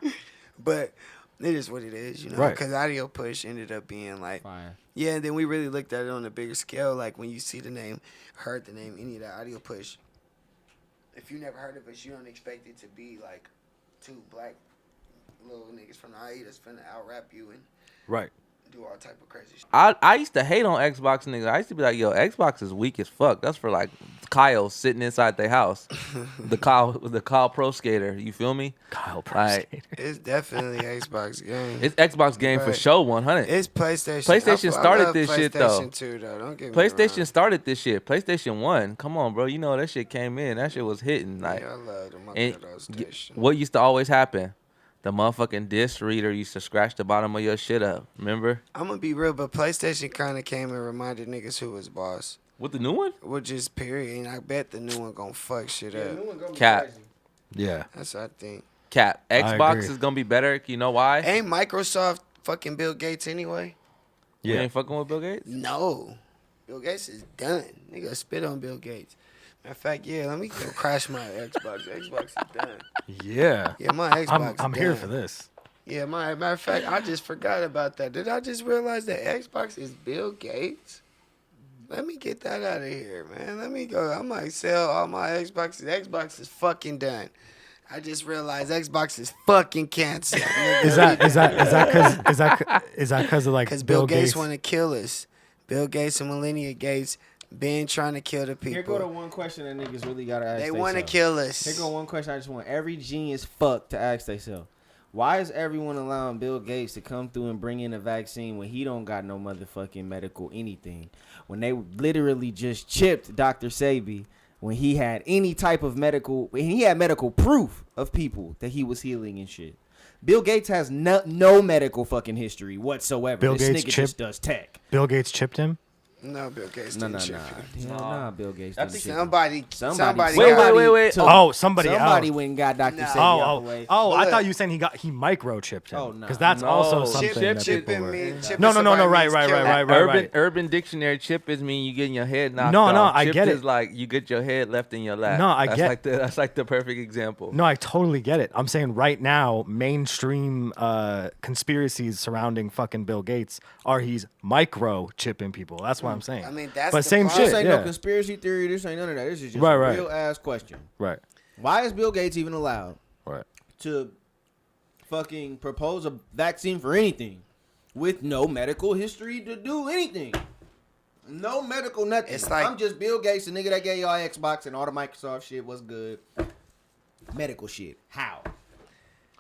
Speaker 2: But it is what it is,
Speaker 3: Right.
Speaker 2: Because audio push ended up being like,
Speaker 5: Fine.
Speaker 2: yeah. And then we really looked at it on a bigger scale. Like when you see the name, heard the name, any of that audio push. If you never heard of us, you don't expect it to be like two black little niggas from the IE that's finna out rap you and
Speaker 3: Right.
Speaker 2: do all type of crazy shit.
Speaker 4: I used to hate on Xbox niggas. I used to be like, yo, Xbox is weak as fuck. That's for like Kyle sitting inside their house. the Kyle Pro Skater. You feel me?
Speaker 3: Kyle
Speaker 4: Like,
Speaker 3: Proskater.
Speaker 2: It's definitely Xbox game.
Speaker 4: it's Xbox game for
Speaker 2: Right.
Speaker 4: sure, 100.
Speaker 2: It's PlayStation.
Speaker 4: PlayStation
Speaker 2: I
Speaker 4: started
Speaker 2: love
Speaker 4: this shit,
Speaker 2: PlayStation
Speaker 4: though.
Speaker 2: 2, though. Don't get me
Speaker 4: PlayStation
Speaker 2: wrong.
Speaker 4: started this shit. PlayStation 1. Come on, bro. You know that shit came in. That shit was hitting. Like,
Speaker 2: Yeah, I love them. I
Speaker 4: and
Speaker 2: love those
Speaker 4: y-
Speaker 2: stations.
Speaker 4: what used to always happen? The motherfucking disc reader used to scratch the bottom of your shit up. Remember?
Speaker 2: I'm gonna be real, but PlayStation kind of came and reminded niggas who was boss.
Speaker 4: With the new one?
Speaker 2: Which is period. And I bet the new one gonna fuck shit up.
Speaker 4: Cap.
Speaker 3: Yeah.
Speaker 2: That's what I think.
Speaker 4: Cap. Xbox
Speaker 3: agree.
Speaker 4: is gonna be better. You know why?
Speaker 2: Ain't Microsoft fucking Bill Gates anyway?
Speaker 4: You
Speaker 3: Yeah.
Speaker 4: ain't fucking with Bill Gates?
Speaker 2: No. Bill Gates is done. Nigga spit on Bill Gates. Matter of fact, yeah, let me go crash my Xbox. Xbox is done.
Speaker 3: Yeah.
Speaker 2: Yeah, my Xbox
Speaker 3: I'm
Speaker 2: is
Speaker 3: here
Speaker 2: done.
Speaker 3: for this.
Speaker 2: Yeah, matter of fact, I just forgot about that. Did I just realize that Xbox is Bill Gates? Let me get that out of here, man. Let me go. I might sell all my Xboxes. Xbox is fucking done. I just realized Xbox is fucking canceled.
Speaker 3: Is that because of like
Speaker 2: Because Bill Gates want to kill us. Bill Gates and Melania Gates been trying to kill the
Speaker 5: Here go to
Speaker 2: people.
Speaker 5: one question that niggas really gotta ask.
Speaker 2: They want to
Speaker 5: theyself.
Speaker 2: kill us.
Speaker 5: Here go one question I just want every genius fuck to ask themselves. Why is everyone allowing Bill Gates to come through and bring in a vaccine when he don't got no motherfucking medical anything? When they literally just chipped Dr. Sebi when he had any type of when he had medical proof of people that he was healing and shit. Bill Gates has no medical fucking history whatsoever.
Speaker 3: Bill
Speaker 5: This
Speaker 3: Gates
Speaker 5: nigga just
Speaker 3: chipped-
Speaker 5: does tech.
Speaker 3: Bill Gates chipped him?
Speaker 2: No, Bill Gates
Speaker 5: No,
Speaker 2: didn't
Speaker 5: no,
Speaker 2: chip
Speaker 5: no.
Speaker 2: him.
Speaker 5: Hell nah, Bill Gates
Speaker 4: I
Speaker 5: didn't
Speaker 4: think
Speaker 5: chip him.
Speaker 2: Somebody
Speaker 4: Wait.
Speaker 5: took-
Speaker 3: Oh, somebody else.
Speaker 5: went and got Dr.
Speaker 2: No.
Speaker 5: Sebi
Speaker 3: Oh,
Speaker 5: out
Speaker 3: oh,
Speaker 5: the way.
Speaker 3: oh! I
Speaker 2: Look.
Speaker 3: thought you saying he microchipped him.
Speaker 5: Oh, no.
Speaker 3: Because that's
Speaker 4: No.
Speaker 3: also
Speaker 4: Chip-
Speaker 3: something
Speaker 4: chip-
Speaker 3: that
Speaker 2: Chip
Speaker 3: people
Speaker 2: and
Speaker 3: were.
Speaker 2: me. Chip
Speaker 3: No,
Speaker 2: and
Speaker 3: no, no, no,
Speaker 2: somebody
Speaker 3: right,
Speaker 2: means
Speaker 3: right,
Speaker 2: killing.
Speaker 3: right, right, right.
Speaker 4: Urban Dictionary chip is mean you getting your head knocked
Speaker 3: No,
Speaker 4: off.
Speaker 3: no, I
Speaker 4: Chipped
Speaker 3: get
Speaker 4: is
Speaker 3: it.
Speaker 4: like you get your head left in your lap.
Speaker 3: No, I get-
Speaker 4: that's like the perfect example.
Speaker 3: No, I totally get it. I'm saying right now, mainstream conspiracies surrounding fucking Bill Gates are he's microchipping people. That's what I'm saying.
Speaker 2: I mean, that's
Speaker 3: but
Speaker 2: the
Speaker 3: same
Speaker 2: problem.
Speaker 5: This
Speaker 3: shit.
Speaker 5: ain't
Speaker 3: Yeah.
Speaker 5: no conspiracy theory. This ain't none of that. This is just
Speaker 3: Right,
Speaker 5: a
Speaker 3: right.
Speaker 5: real ass question.
Speaker 3: Right.
Speaker 5: Why is Bill Gates even allowed
Speaker 3: Right.
Speaker 5: to fucking propose a vaccine for anything with no medical history to do anything? No medical nothing.
Speaker 2: It's like-
Speaker 5: I'm just Bill Gates, the nigga that gave y'all Xbox and all the Microsoft shit was good. Medical shit. How?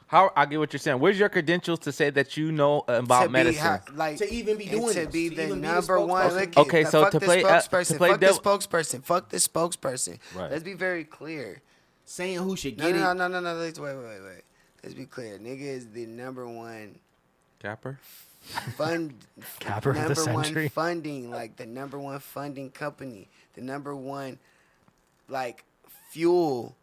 Speaker 4: How I get what you're saying. Where's your credentials to say that you know about
Speaker 2: To be
Speaker 4: medicine?
Speaker 2: like
Speaker 5: To even be
Speaker 2: and
Speaker 5: doing
Speaker 2: to
Speaker 5: this,
Speaker 2: be
Speaker 5: to
Speaker 2: the
Speaker 5: even be the
Speaker 2: number one.
Speaker 5: spokesperson.
Speaker 2: Look
Speaker 4: Okay,
Speaker 2: at,
Speaker 4: so
Speaker 2: fuck
Speaker 4: to
Speaker 2: the
Speaker 4: play-
Speaker 2: spokesperson,
Speaker 4: to play
Speaker 2: fuck the
Speaker 4: devil-
Speaker 2: spokesperson, fuck the spokesperson.
Speaker 3: Right.
Speaker 2: Let's be very clear.
Speaker 5: Saying who should
Speaker 2: No,
Speaker 5: get
Speaker 2: no,
Speaker 5: it.
Speaker 2: no, no, no. Let's wait. Let's be clear. Nigga is the number one
Speaker 4: Capper?
Speaker 3: Capper of the
Speaker 2: number one
Speaker 3: century.
Speaker 2: funding, like the number one funding company, the number one like fuel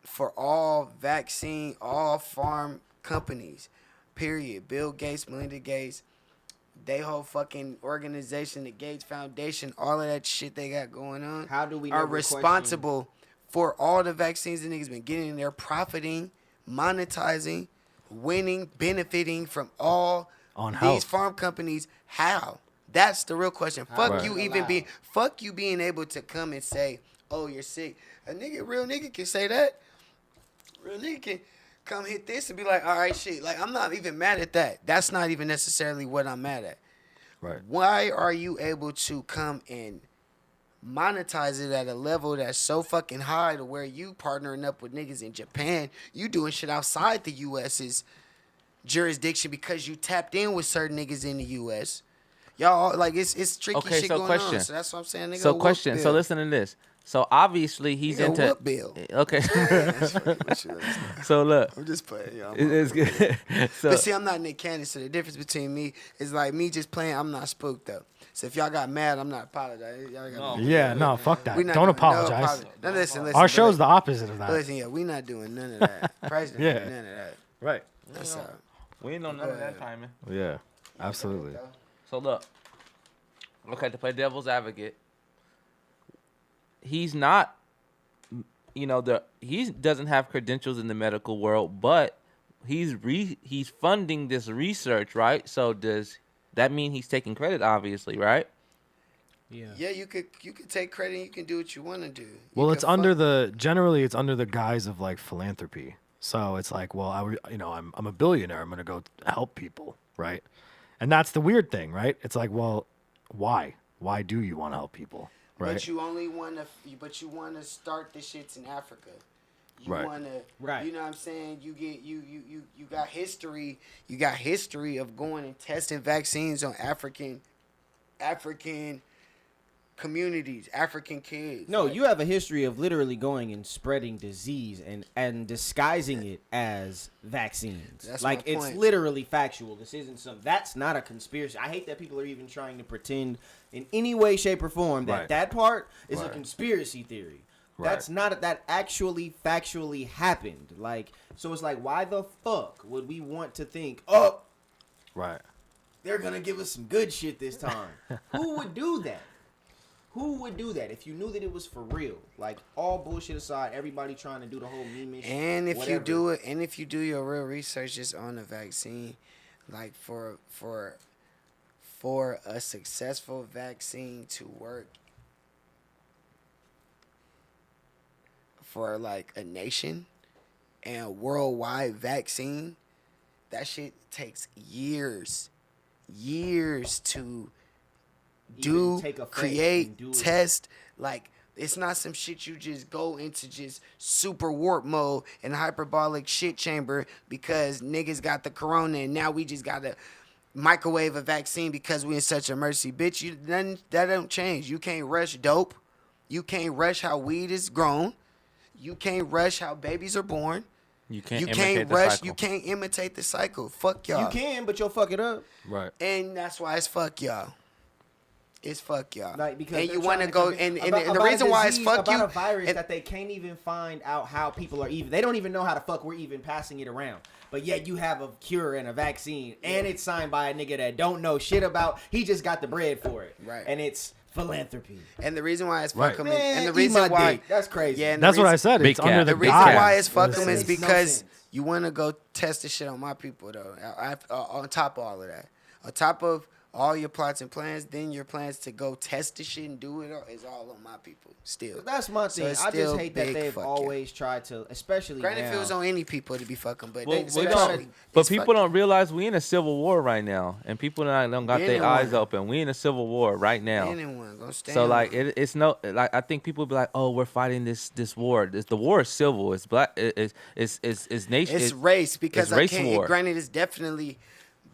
Speaker 2: for all vaccine, all farm companies. Period. Bill Gates, Melinda Gates, they whole fucking organization, the Gates Foundation, all of that shit they got going on.
Speaker 5: How do we
Speaker 2: are
Speaker 5: never
Speaker 2: responsible for all the vaccines the niggas been getting? They're profiting, monetizing, winning, benefiting from all
Speaker 3: On
Speaker 2: these
Speaker 3: health.
Speaker 2: farm companies. How? That's the real question. Fuck
Speaker 3: Right.
Speaker 2: you even being, fuck you being able to come and say, oh, you're sick. Real nigga can say that. Real nigga can come hit this and be like, all right, shit. Like, I'm not even mad at that. That's not even necessarily what I'm mad at.
Speaker 3: Right.
Speaker 2: Why are you able to come and monetize it at a level that's so fucking high to where you partnering up with niggas in Japan, you doing shit outside the U.S.'s jurisdiction because you tapped in with certain niggas in the U.S. Y'all, like, it's tricky
Speaker 4: Okay,
Speaker 2: shit
Speaker 4: so
Speaker 2: going
Speaker 4: question.
Speaker 2: on. So that's what I'm saying, nigga.
Speaker 4: So
Speaker 2: whoop
Speaker 4: question. So
Speaker 2: Bill.
Speaker 4: listen to this. So obviously he's
Speaker 2: Nigga,
Speaker 4: into.
Speaker 2: whoop Bill.
Speaker 4: Okay.
Speaker 2: That's fucking with you.
Speaker 4: So look,
Speaker 2: I'm just playing, y'all.
Speaker 4: it's good. So
Speaker 2: But see, I'm not Nick Cannon, so the difference between me is like me just playing. I'm not spooked though. So if y'all got mad, I'm not apologizing. Y'all got me.
Speaker 3: Yeah, no, fuck that.
Speaker 2: We not
Speaker 3: Don't
Speaker 2: doing
Speaker 3: apologize.
Speaker 2: No, listen.
Speaker 3: Our
Speaker 2: but
Speaker 3: show's the
Speaker 2: like,
Speaker 3: opposite of that.
Speaker 2: Listen, yeah, we not doing none of that. President,
Speaker 3: Yeah.
Speaker 2: none of that.
Speaker 3: Right.
Speaker 2: That's all.
Speaker 4: we ain't know none of that timing.
Speaker 3: Yeah, absolutely.
Speaker 4: So look, okay, to play devil's advocate, he's not, he doesn't have credentials in the medical world, but he's funding this research, right? So does that mean he's taking credit? Obviously, right?
Speaker 2: Yeah, you could take credit. And you can do what you want to do.
Speaker 3: Well, it's under the guise of like philanthropy. So it's like, well, I'm a billionaire. I'm gonna go help people, right? And that's the weird thing, right? It's like, well, why? Why do you want to help people, right?
Speaker 2: But you only want to. But you want to start the shits in Africa. You
Speaker 3: Right.
Speaker 2: want to.
Speaker 5: Right.
Speaker 2: You know what I'm saying? You get you got history. You got history of going and testing vaccines on African communities, African kids.
Speaker 5: No,
Speaker 2: Like,
Speaker 5: you have a history of literally going and spreading disease and disguising it as vaccines.
Speaker 2: That's
Speaker 5: like
Speaker 2: my
Speaker 5: it's
Speaker 2: point.
Speaker 5: literally factual. This isn't some. That's not a conspiracy. I hate that people are even trying to pretend in any way, shape, or form that
Speaker 3: Right.
Speaker 5: that part is a
Speaker 3: Right.
Speaker 5: conspiracy theory.
Speaker 3: Right.
Speaker 5: That's not that actually factually happened. Like, so it's like, why the fuck would we want to think, oh,
Speaker 3: Right.
Speaker 5: they're gonna give us some good shit this time? Who would do that? Who would do that if you knew that it was for real? Like, all bullshit aside, everybody trying to do the whole meme-ish.
Speaker 2: and if
Speaker 5: whatever.
Speaker 2: you do it, and if you do your real research just on the vaccine, like for a successful vaccine to work for like a nation and worldwide vaccine, that shit takes years to
Speaker 5: Even
Speaker 2: do,
Speaker 5: take effect
Speaker 2: create,
Speaker 5: and do it.
Speaker 2: test. Like, it's not some shit you just go into just super warp mode and hyperbolic shit chamber because niggas got the corona and now we just gotta microwave a vaccine because we in such a mercy. Bitch, that don't change. You can't rush dope. You can't rush how weed is grown. You can't rush how babies are born.
Speaker 4: You can't.
Speaker 2: You
Speaker 4: imitate
Speaker 2: can't
Speaker 4: the
Speaker 2: rush.
Speaker 4: cycle.
Speaker 2: You can't imitate the cycle. Fuck y'all.
Speaker 5: You can, but you'll fuck it up.
Speaker 3: Right.
Speaker 2: And that's why it's fuck y'all. It's fuck y'all.
Speaker 5: Like, because
Speaker 2: and
Speaker 5: they're
Speaker 2: you want to
Speaker 5: trying
Speaker 2: go
Speaker 5: convince-
Speaker 2: and
Speaker 5: about
Speaker 2: the reason
Speaker 5: a
Speaker 2: why it's
Speaker 5: disease,
Speaker 2: fuck
Speaker 5: about
Speaker 2: you
Speaker 5: a virus
Speaker 2: and-
Speaker 5: that they can't even find out how people are even. They don't even know how the fuck we're even passing it around. But yet you have a cure and a vaccine, and it's signed by a nigga that don't know shit about. He just got the bread for it,
Speaker 2: Right.
Speaker 5: And it's philanthropy.
Speaker 2: And the reason why it's fuck
Speaker 3: Right.
Speaker 2: them
Speaker 5: Man,
Speaker 2: and the
Speaker 5: eat
Speaker 2: reason
Speaker 5: my
Speaker 2: why
Speaker 5: dick. That's crazy.
Speaker 2: Yeah, and the
Speaker 3: That's what I
Speaker 2: reason-
Speaker 3: said.
Speaker 4: Big
Speaker 3: It's
Speaker 4: cat.
Speaker 3: under
Speaker 4: The
Speaker 3: the
Speaker 2: The reason
Speaker 3: guise.
Speaker 2: why it's fuck
Speaker 5: That
Speaker 2: them is
Speaker 5: makes no
Speaker 2: because
Speaker 5: sense.
Speaker 2: you want to go test the shit on my people though. On top of all of that, on top of all your plots and plans, then your plans to go test the shit and do it all is all on my people still.
Speaker 5: That's my
Speaker 2: So
Speaker 5: thing.
Speaker 2: it's
Speaker 5: I
Speaker 2: still
Speaker 5: just hate that
Speaker 2: big
Speaker 5: they've
Speaker 2: fuck yeah.
Speaker 5: always tried to, especially
Speaker 2: Granted,
Speaker 5: now.
Speaker 2: if it was on any people to be fucking, but
Speaker 4: Well,
Speaker 2: they,
Speaker 4: we
Speaker 2: especially,
Speaker 4: don't, but
Speaker 2: it's
Speaker 4: people
Speaker 2: fuck-
Speaker 4: don't realize we in a civil war right now, and people don't got
Speaker 2: Been
Speaker 4: their
Speaker 2: in
Speaker 4: eyes
Speaker 2: one.
Speaker 4: open. We in a civil war right now.
Speaker 2: Anyone gonna stand.
Speaker 4: So like
Speaker 2: on.
Speaker 4: it's no like I think people be like, oh, we're fighting this war. The war is civil. It's black. It's nation.
Speaker 2: It's race because
Speaker 4: it's
Speaker 2: I
Speaker 4: race
Speaker 2: can't.
Speaker 4: war.
Speaker 2: Granted, it's definitely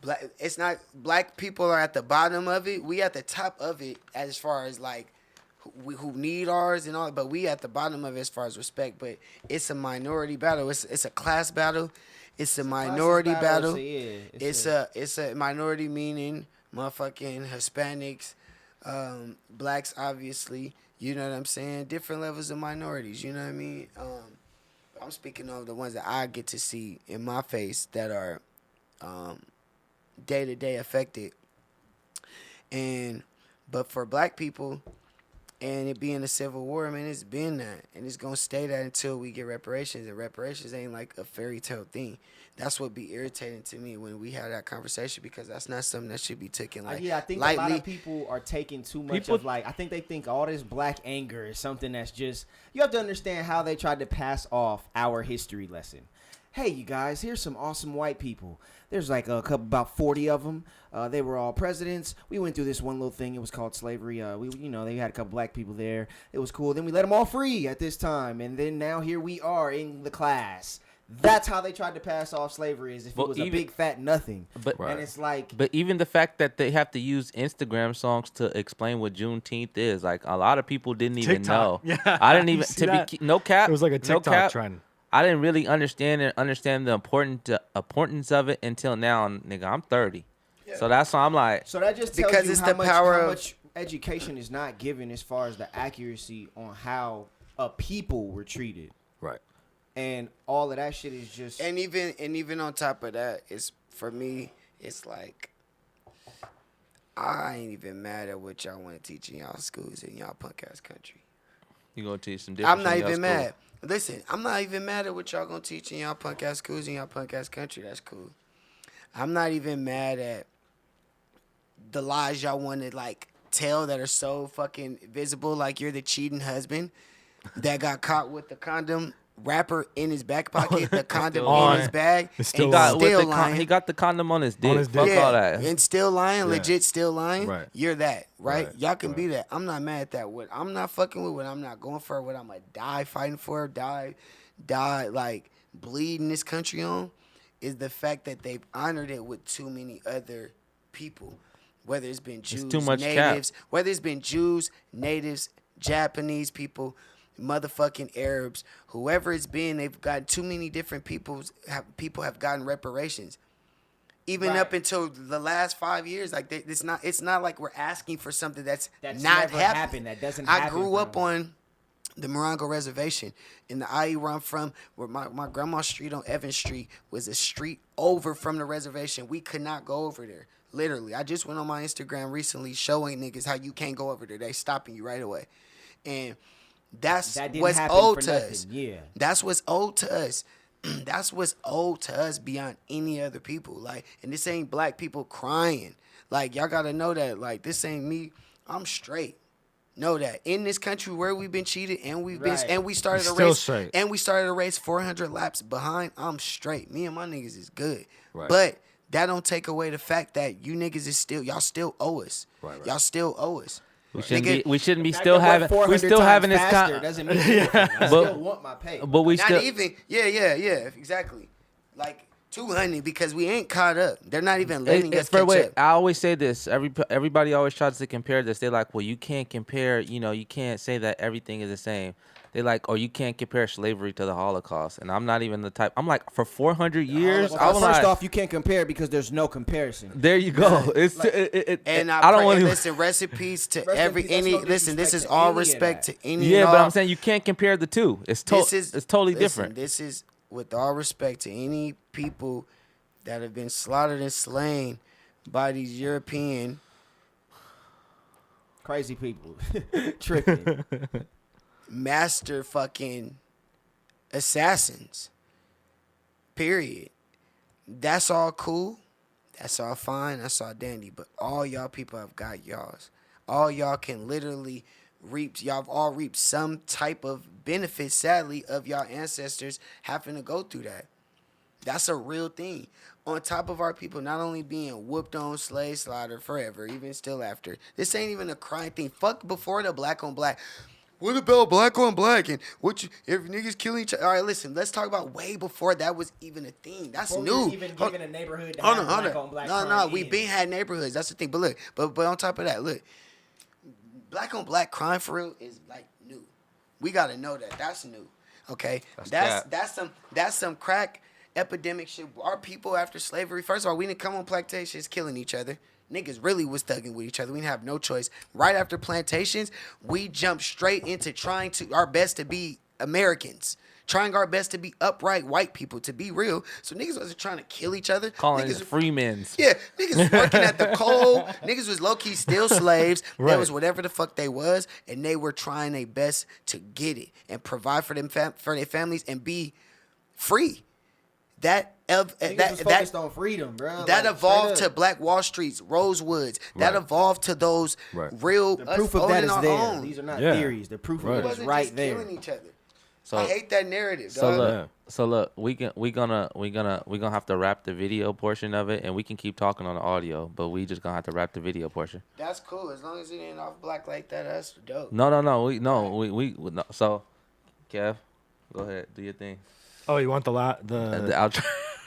Speaker 2: black. It's not black people are at the bottom of it. We at the top of it as far as like who need ours and all. But we at the bottom of it as far as respect. But it's a minority battle. It's a class battle. It's a minority battle. It's a minority meaning motherfucking Hispanics, blacks obviously. You know what I'm saying? Different levels of minorities. You know what I mean? I'm speaking of the ones that I get to see in my face that are day to day affected. But for black people, And it being a civil war, man, it's been that. And it's going to stay that until we get reparations. And reparations ain't like a fairy tale thing. That's what be irritating to me when we have that conversation, because that's not something that should be taken like
Speaker 5: Yeah, I think
Speaker 2: lightly.
Speaker 5: a lot of people are taking too much of like, I think they think all this black anger is something that's just, you have to understand how they tried to pass off our history lesson. Hey, you guys, here's some awesome white people. There's like a couple, about 40 of them. They were all presidents. We went through this one little thing. It was called slavery. They had a couple black people there. It was cool. Then we let them all free at this time. And then now here we are in the class. That's how they tried to pass off slavery, as if it was a big fat nothing.
Speaker 4: But
Speaker 5: and it's like,
Speaker 4: but even the fact that they have to use Instagram songs to explain what Juneteenth is, like a lot of people didn't even know.
Speaker 3: Yeah,
Speaker 4: I didn't
Speaker 3: you
Speaker 4: even
Speaker 3: see that?
Speaker 4: no cap.
Speaker 3: It was like a
Speaker 4: no
Speaker 3: TikTok
Speaker 4: cap,
Speaker 3: trend.
Speaker 4: I didn't really understand the importance of it until now, nigga. I'm 30, so that's why I'm like.
Speaker 5: so that just tells
Speaker 2: Because
Speaker 5: you
Speaker 2: it's
Speaker 5: how
Speaker 2: the
Speaker 5: much,
Speaker 2: power
Speaker 5: how
Speaker 2: of-
Speaker 5: much education is not given as far as the accuracy on how a people were treated.
Speaker 3: Right.
Speaker 5: And all of that shit is just
Speaker 2: And even on top of that, it's for me, it's like I ain't even mad at what y'all want to teach in y'all schools in y'all punk ass country.
Speaker 4: You gonna teach some different.
Speaker 2: I'm not even mad. Listen, I'm not even mad at what y'all gonna teach in y'all punk ass schools in y'all punk ass country. That's cool. I'm not even mad at the lies y'all want to like tell that are so fucking visible. Like you're the cheating husband that got caught with the condom wrapper in his back pocket, the condom
Speaker 3: on.
Speaker 2: in his bag,
Speaker 3: It's
Speaker 2: and
Speaker 3: still
Speaker 2: still
Speaker 3: on.
Speaker 2: lying.
Speaker 4: He got the condom on his dick.
Speaker 3: his
Speaker 4: Fuck
Speaker 3: dick.
Speaker 4: all that.
Speaker 2: And still lying,
Speaker 3: Yeah.
Speaker 2: legit still lying.
Speaker 3: Right.
Speaker 2: You're that, right?
Speaker 3: Right,
Speaker 2: Y'all can be
Speaker 3: right.
Speaker 2: that. I'm not mad at that. What I'm not fucking with, what I'm not going for, what I'm gonna die fighting for, die, like bleeding this country on, is the fact that they've honored it with too many other people. Whether it's been Jews,
Speaker 4: too much cap.
Speaker 2: natives, whether it's been Jews, natives, Japanese people, motherfucking Arabs, whoever it's been, they've got too many different people have gotten reparations. Even up until the last 5 years, like it's not like we're asking for something that's not
Speaker 5: never
Speaker 2: happening.
Speaker 5: happened. That doesn't
Speaker 2: I
Speaker 5: happen
Speaker 2: grew
Speaker 5: for
Speaker 2: up
Speaker 5: them.
Speaker 2: on the Morongo Reservation in the IE where I'm from, where my grandma's street on Evans Street was a street over from the reservation. We could not go over there. Literally. I just went on my Instagram recently showing niggas how you can't go over there. They stopping you right away. And that
Speaker 5: didn't
Speaker 2: what's
Speaker 5: happen
Speaker 2: owed
Speaker 5: for
Speaker 2: to
Speaker 5: nothing.
Speaker 2: us.
Speaker 5: Yeah.
Speaker 2: That's what's owed to us. That's what's owed to us beyond any other people. Like, and this ain't black people crying. Like, y'all gotta know that. Like, this ain't me. I'm straight. Know that in this country where we've been cheated and we've been
Speaker 5: Right.
Speaker 2: and we started a
Speaker 3: Still
Speaker 2: race
Speaker 3: straight.
Speaker 2: and we started a race 400 laps behind. I'm straight. Me and my niggas is good.
Speaker 3: Right.
Speaker 2: But that don't take away the fact that you niggas is still y'all still owe us.
Speaker 3: Right, right.
Speaker 2: Y'all still owe us.
Speaker 4: We shouldn't
Speaker 2: Nigga,
Speaker 4: be. We shouldn't be
Speaker 5: The fact
Speaker 4: still
Speaker 5: that we're
Speaker 4: having. We
Speaker 5: 400
Speaker 4: still
Speaker 5: times
Speaker 4: having this
Speaker 5: faster
Speaker 4: kind.
Speaker 5: doesn't mean anything. I still want my pay.
Speaker 4: But we
Speaker 2: Not
Speaker 4: still.
Speaker 2: even. Yeah, exactly. Like 200 because we ain't caught up. They're not even letting us catch up.
Speaker 4: I always say this. Everybody always tries to compare this. They're like, well, you can't compare. You can't say that everything is the same. They like, or you can't compare slavery to the Holocaust. And I'm not even the type. I'm like, for 400 years.
Speaker 5: Well,
Speaker 4: I'm
Speaker 5: first
Speaker 4: like,
Speaker 5: off, you can't compare because there's no comparison.
Speaker 4: there you go. It's
Speaker 2: And
Speaker 4: I don't want to.
Speaker 2: listen. Recipes to
Speaker 5: Rest in
Speaker 2: every
Speaker 5: peace, that's
Speaker 2: any.
Speaker 5: no
Speaker 2: Listen, this
Speaker 5: disrespect
Speaker 2: is
Speaker 5: to
Speaker 2: all
Speaker 5: any of
Speaker 2: respect
Speaker 5: that.
Speaker 2: to any.
Speaker 4: Yeah,
Speaker 2: and
Speaker 4: but
Speaker 2: all.
Speaker 4: I'm saying you can't compare the two. It's it's totally different.
Speaker 2: This is with all respect to any people that have been slaughtered and slain by these European
Speaker 5: Crazy people. Tripping.
Speaker 2: master fucking assassins. Period. That's all cool. That's all fine. That's all dandy. But all y'all people have got y'alls. All y'all can literally reap. Y'all have all reaped some type of benefit, sadly, of y'all ancestors having to go through that. That's a real thing. On top of our people not only being whooped on, slave slaughter forever, even still after. This ain't even a crime thing. Fuck before the black on black. What about black on black? And if niggas killing each other? All right, listen, let's talk about way before that was even a thing. That's
Speaker 5: Before we
Speaker 2: new.
Speaker 5: were even given a neighborhood to
Speaker 2: Hold
Speaker 5: have
Speaker 2: on, hold
Speaker 5: black
Speaker 2: on.
Speaker 5: on black
Speaker 2: No,
Speaker 5: crime
Speaker 2: we
Speaker 5: in.
Speaker 2: been had neighborhoods. That's the thing. But look, but on top of that, look, black on black crime for real is like new. We gotta know that. That's new. Okay? That's some crack epidemic shit. Our people after slavery, first of all, we didn't come on plantations killing each other. Niggas really was thugging with each other. We didn't have no choice. Right after plantations, we jumped straight into trying to our best to be Americans. trying our best to be upright white people, to be real. So niggas wasn't trying to kill each other.
Speaker 4: Calling
Speaker 2: niggas,
Speaker 4: us freemans.
Speaker 2: Yeah, niggas was working at the coal. Niggas was low-key still slaves.
Speaker 3: Right.
Speaker 2: That was whatever the fuck they was, and they were trying their best to get it and provide for them for their families and be free. That
Speaker 5: Niggas was focused on freedom, bro.
Speaker 2: that
Speaker 5: Like,
Speaker 2: evolved
Speaker 5: straight
Speaker 2: to
Speaker 5: up.
Speaker 2: Black Wall Streets, Rosewoods. That
Speaker 3: Right.
Speaker 2: evolved to those
Speaker 3: Right.
Speaker 2: real
Speaker 5: The
Speaker 2: us
Speaker 5: proof of that
Speaker 2: owning
Speaker 5: is
Speaker 2: our
Speaker 5: there.
Speaker 2: own.
Speaker 5: These are not
Speaker 3: Yeah.
Speaker 5: theories. The proof
Speaker 3: Right.
Speaker 5: of
Speaker 2: It
Speaker 5: it is
Speaker 2: wasn't
Speaker 5: right
Speaker 2: just
Speaker 5: there.
Speaker 2: killing each other.
Speaker 4: So
Speaker 2: I hate that narrative,
Speaker 4: So
Speaker 2: dog.
Speaker 4: look, so look, we gonna have to wrap the video portion of it, and we can keep talking on the audio, but we just gonna have to wrap the video portion.
Speaker 2: That's cool. As long as it ain't off black like that, that's dope.
Speaker 4: No. No. So, Kev, go ahead, do your thing.
Speaker 3: Oh, you want the
Speaker 4: The outro.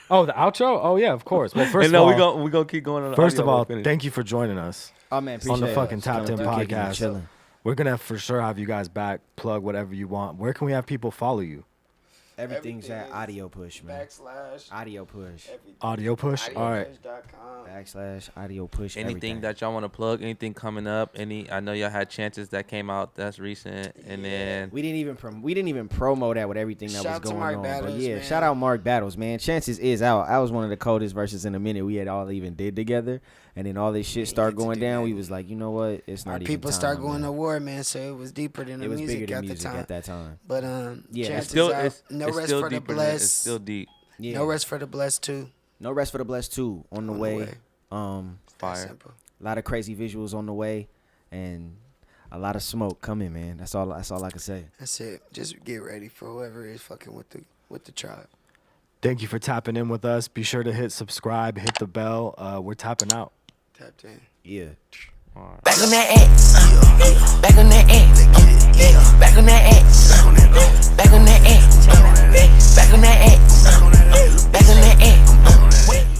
Speaker 3: Oh, the outro? Oh yeah, of course. Well, first
Speaker 4: And
Speaker 3: of
Speaker 4: no,
Speaker 3: all,
Speaker 4: we gonna keep going on. The
Speaker 3: first
Speaker 4: audio
Speaker 3: of all,
Speaker 4: while we finish.
Speaker 3: thank you for joining us
Speaker 5: Oh man,
Speaker 3: on the
Speaker 5: appreciate
Speaker 3: fucking
Speaker 5: it.
Speaker 3: Tapped In
Speaker 5: Coming through, kicking it,
Speaker 3: podcast.
Speaker 5: chilling.
Speaker 3: We're gonna for sure have you guys back. Plug whatever you want. Where can we have people follow you?
Speaker 5: Everything's
Speaker 2: Everything
Speaker 5: at
Speaker 2: is
Speaker 5: Audio Push, man.
Speaker 2: Backslash.
Speaker 5: Audio Push.
Speaker 2: Everything.
Speaker 3: Audio push. All right.
Speaker 2: Audiopush.com.
Speaker 5: / Audio Push.
Speaker 4: anything
Speaker 5: everything.
Speaker 4: that y'all want to plug, anything coming up, I know y'all had chances that came out that's recent, and then
Speaker 5: We didn't even promo that with everything that
Speaker 2: Shout
Speaker 5: was
Speaker 2: out to
Speaker 5: going
Speaker 2: Mark
Speaker 5: on.
Speaker 2: Battles,
Speaker 5: but yeah,
Speaker 2: man.
Speaker 5: shout out Mark Battles, man. Chances is out. I was one of the coldest verses in a minute we had all even did together, and then all this shit started
Speaker 2: get to
Speaker 5: going
Speaker 2: do
Speaker 5: down.
Speaker 2: that.
Speaker 5: We was like, you know what? It's not
Speaker 2: Our
Speaker 5: even
Speaker 2: people
Speaker 5: time,
Speaker 2: start going
Speaker 5: man.
Speaker 2: to war, man. So it was deeper than the
Speaker 5: It was
Speaker 2: music
Speaker 5: bigger
Speaker 2: at
Speaker 5: than music
Speaker 2: the time.
Speaker 5: at that time.
Speaker 2: But
Speaker 5: Yeah,
Speaker 2: chances
Speaker 5: it's
Speaker 4: still
Speaker 2: out,
Speaker 4: it's,
Speaker 2: no
Speaker 4: it's
Speaker 2: rest
Speaker 4: still
Speaker 2: for the
Speaker 4: deeper than, it's
Speaker 2: blessed.
Speaker 4: still deep.
Speaker 5: Yeah.
Speaker 2: No rest for the blessed too.
Speaker 5: No Rest for the Blessed 2 on the way.
Speaker 2: way. That
Speaker 4: Fire.
Speaker 2: simple.
Speaker 5: A lot of crazy visuals on the way, and a lot of smoke coming, man. That's all I can say.
Speaker 2: That's it. Just get ready for whoever is fucking with the tribe.
Speaker 3: Thank you for tapping in with us. Be sure to hit subscribe, hit the bell. We're tapping out.
Speaker 2: Tapped in.
Speaker 5: Yeah.
Speaker 6: Back on that X. Back on that X. Back on that X. Back on that X. Back on that X. Back on that X.